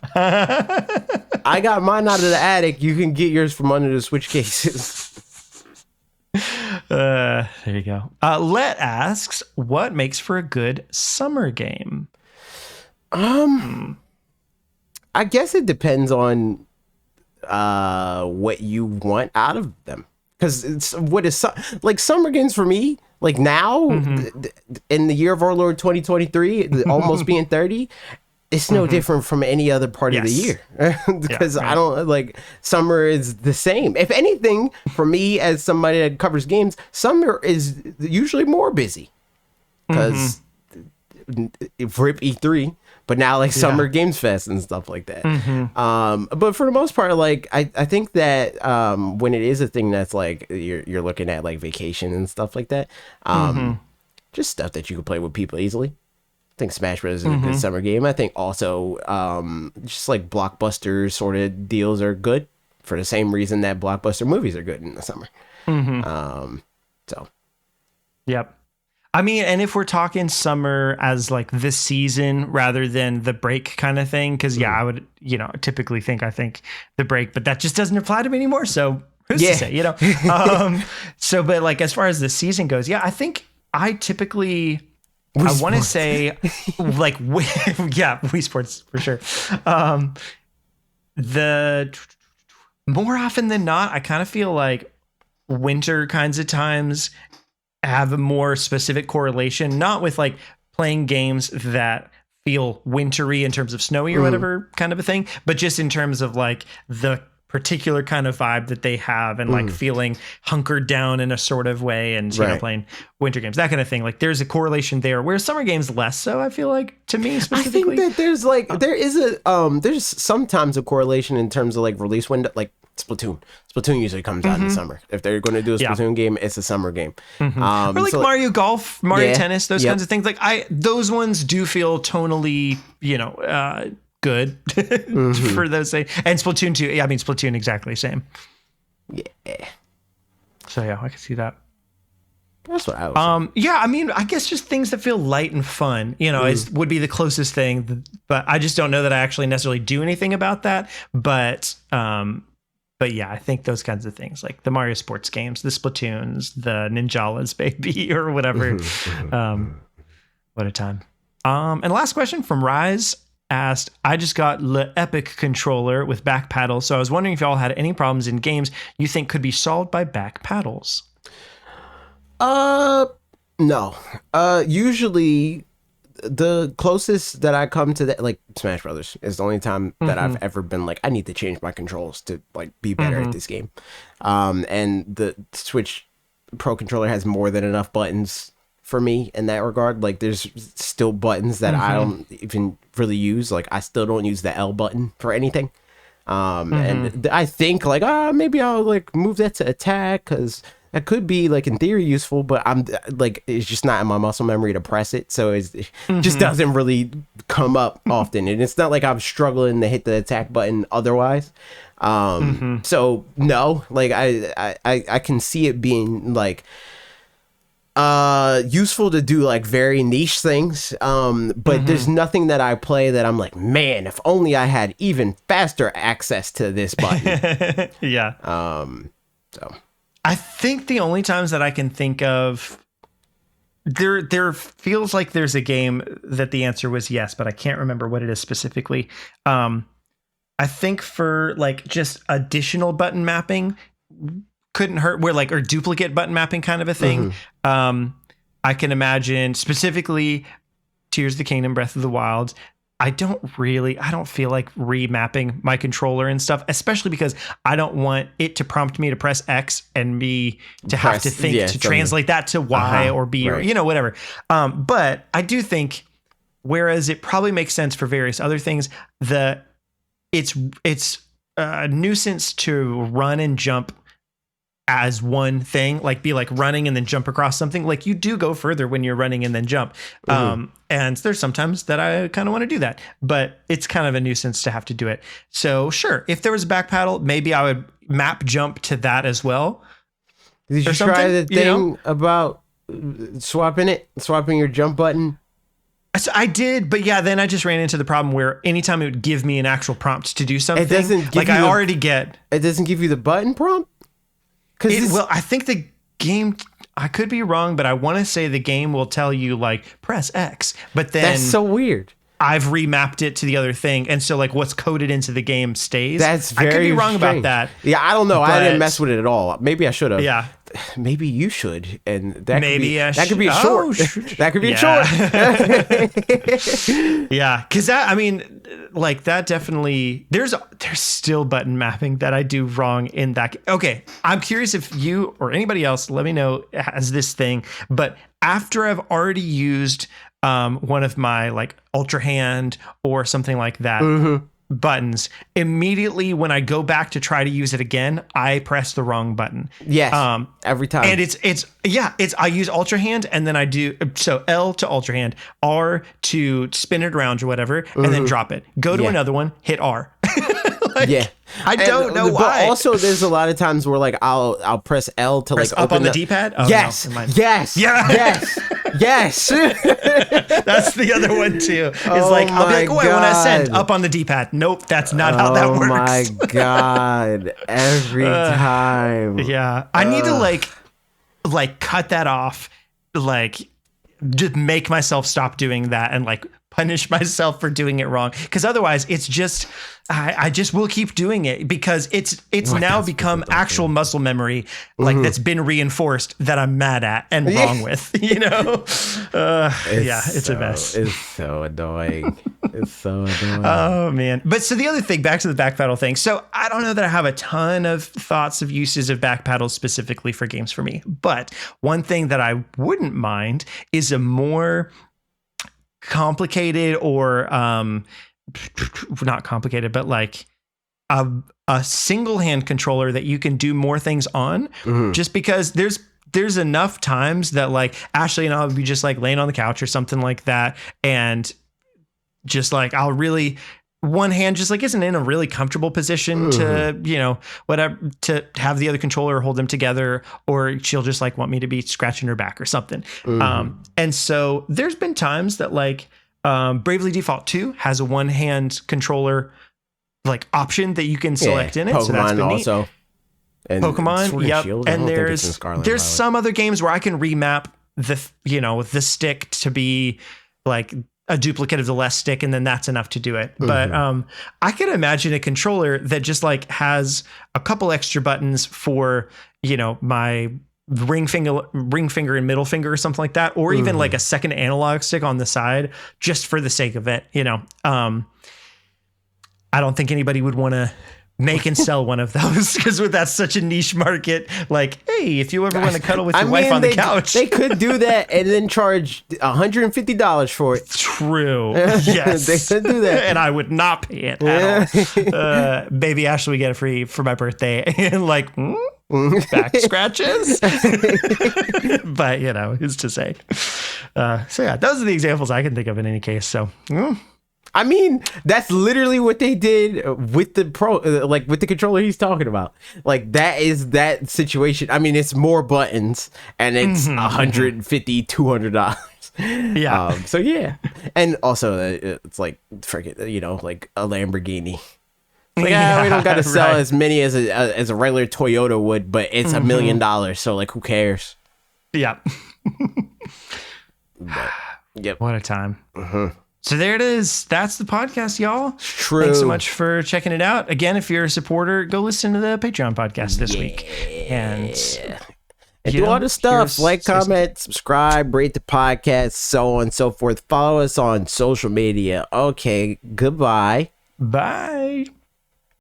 I got mine out of the attic. You can get yours from under the Switch cases. There you go. Let asks, what makes for a good summer game? I guess it depends on what you want out of them. Because it's what is like summer games for me, like now in the year of our Lord 2023, almost being 30, it's no different from any other part of the year. Because I don't like summer is the same. If anything, for me as somebody that covers games, summer is usually more busy. Because rip E3, but now like Summer Games Fest and stuff like that. But for the most part, like I think that when it is a thing that's like you're looking at like vacation and stuff like that, just stuff that you can play with people easily. I think Smash Bros. Is a good summer game. I think also just like blockbuster sort of deals are good for the same reason that blockbuster movies are good in the summer. So, yep. I mean, and if we're talking summer as like the season rather than the break kind of thing, because I would, typically think the break, but that just doesn't apply to me anymore. So who's to say, so, but like as far as the season goes, I think I typically. I want to say like, Wii Sports for sure. The more often than not, I kind of feel like winter kinds of times have a more specific correlation, not with like playing games that feel wintry in terms of snowy or whatever kind of a thing, but just in terms of like the particular kind of vibe that they have and like feeling hunkered down in a sort of way and playing winter games, that kind of thing. Like there's a correlation there where summer games less so, I feel like, to me specifically. I think that there's like there's sometimes a correlation in terms of like release window, like Splatoon usually comes out in the summer. If they're going to do a Splatoon game, it's a summer game. Or like so Mario Golf, Mario Tennis, those kinds of things. Like those ones do feel tonally, good for those things. And Splatoon 2, I mean Splatoon exactly the same. Yeah. So I can see that. That's what I was I mean, I guess just things that feel light and fun, would be the closest thing. But I just don't know that I actually necessarily do anything about that. But yeah, I think those kinds of things, like the Mario sports games, the Splatoons, the Ninjalas, baby, or whatever. What a time. And last question from Rise asked, I just got the Epic controller with back paddles, so I was wondering if y'all had any problems in games you think could be solved by back paddles. No. Usually the closest that I come to that, like Smash Brothers, is the only time that I've ever been like, I need to change my controls to like be better at this game. And the Switch Pro controller has more than enough buttons for me in that regard. Like there's still buttons that I don't even really use. Like I still don't use the L button for anything. And I think like, maybe I'll like move that to attack, because that could be like in theory useful, but I'm like, it's just not in my muscle memory to press it. So it just doesn't really come up often. And it's not like I'm struggling to hit the attack button otherwise. So no, like I can see it being like, useful to do like very niche things, but there's nothing that I play that I'm like, man, if only I had even faster access to this button. So I think the only times that I can think of, there feels like there's a game that the answer was yes, but I can't remember what it is specifically. I think for like just additional button mapping couldn't hurt, where like, or duplicate button mapping kind of a thing. I can imagine specifically Tears of the Kingdom, Breath of the Wild, I don't feel like remapping my controller and stuff, especially because I don't want it to prompt me to press X and me to have to think to translate that to Y or B or, whatever. But I do think, whereas it probably makes sense for various other things, it's a nuisance to run and jump as one thing, like be like running and then jump across something. Like you do go further when you're running and then jump. And there's sometimes that I kind of want to do that, but it's kind of a nuisance to have to do it. So sure, if there was a back paddle, maybe I would map jump to that as well. Did you try the thing about swapping your jump button? So I did, but yeah, then I just ran into the problem where anytime it would give me an actual prompt to do something, it doesn't give it doesn't give you the button prompt? Well, I think the game, I could be wrong, but I want to say the game will tell you like press X, but then that's so weird. I've remapped it to the other thing, and so like what's coded into the game stays. That's very I could be wrong strange about that. Yeah, I don't know. I didn't mess with it at all. Maybe I should have. Yeah. Maybe you should, and that could be short. That could be a short. Yeah, because that definitely there's still button mapping that I do wrong in that. Okay, I'm curious if you or anybody else, let me know, has this thing. But after I've already used one of my like Ultra Hand or something like that. Buttons, immediately when I go back to try to use it again, I press the wrong button. Yes, every time. And I use Ultra Hand, and then I do so L to Ultra Hand, R to spin it around or whatever, and then drop it. Go to another one, hit R. I don't know why. But also, there's a lot of times where like I'll press L to press like up open on the D-pad. Oh, yes, no, yes, yes. Yes. That's the other one too. It's like I'll be like, oh, I want to ascend up on the D-pad. Nope, that's not how that works. Oh my God. Every time. Yeah. I need to like cut that off, like just make myself stop doing that and like punish myself for doing it wrong. Because otherwise it's just I just will keep doing it because it's now become actual muscle memory, like that's been reinforced that I'm mad at and wrong with, it's a mess. It's so annoying. It's so annoying. Oh man. But so the other thing, back to the back paddle thing. So I don't know that I have a ton of thoughts of uses of back paddles specifically for games for me. But one thing that I wouldn't mind is a more complicated or not complicated, but like a single hand controller that you can do more things on, just because there's enough times that like Ashley and I'll be just like laying on the couch or something like that, and just like I'll really one hand just like isn't in a really comfortable position to whatever to have the other controller hold them together, or she'll just like want me to be scratching her back or something. And so there's been times that like Bravely Default 2 has a one hand controller like option that you can select in it. Pokemon so that's been also. neat. And Pokemon, yep. Shield, and there's some other games where I can remap the stick to be like a duplicate of the left stick, and then that's enough to do it. But I could imagine a controller that just like has a couple extra buttons for my ring finger and middle finger or something like that, or even like a second analog stick on the side just for the sake of it. I don't think anybody would want to make and sell one of those because that's such a niche market. Like, hey, if you ever want to cuddle with your wife on the couch, they could do that and then charge $150 for it. True. Yes, they could do that, and I would not pay it at all. Baby Ashley would get it free for my birthday, and like back scratches. But who's to say? So yeah, those are the examples I can think of in any case. So. I mean, that's literally what they did with the with the controller he's talking about. Like that is that situation. I mean, it's more buttons and it's $150, $200. Yeah. So yeah, and also it's like freaking like a Lamborghini. Like, we don't got to sell as many as a regular Toyota would, but it's $1 million. So like, who cares? Yeah. But, yep. What a time. So there it is. That's the podcast, y'all. True. Thanks so much for checking it out. Again, if you're a supporter, go listen to the Patreon podcast this week. And And You do know, all the stuff. here's- Like, comment, subscribe, rate the podcast, so on and so forth. Follow us on social media. Okay, goodbye. Bye.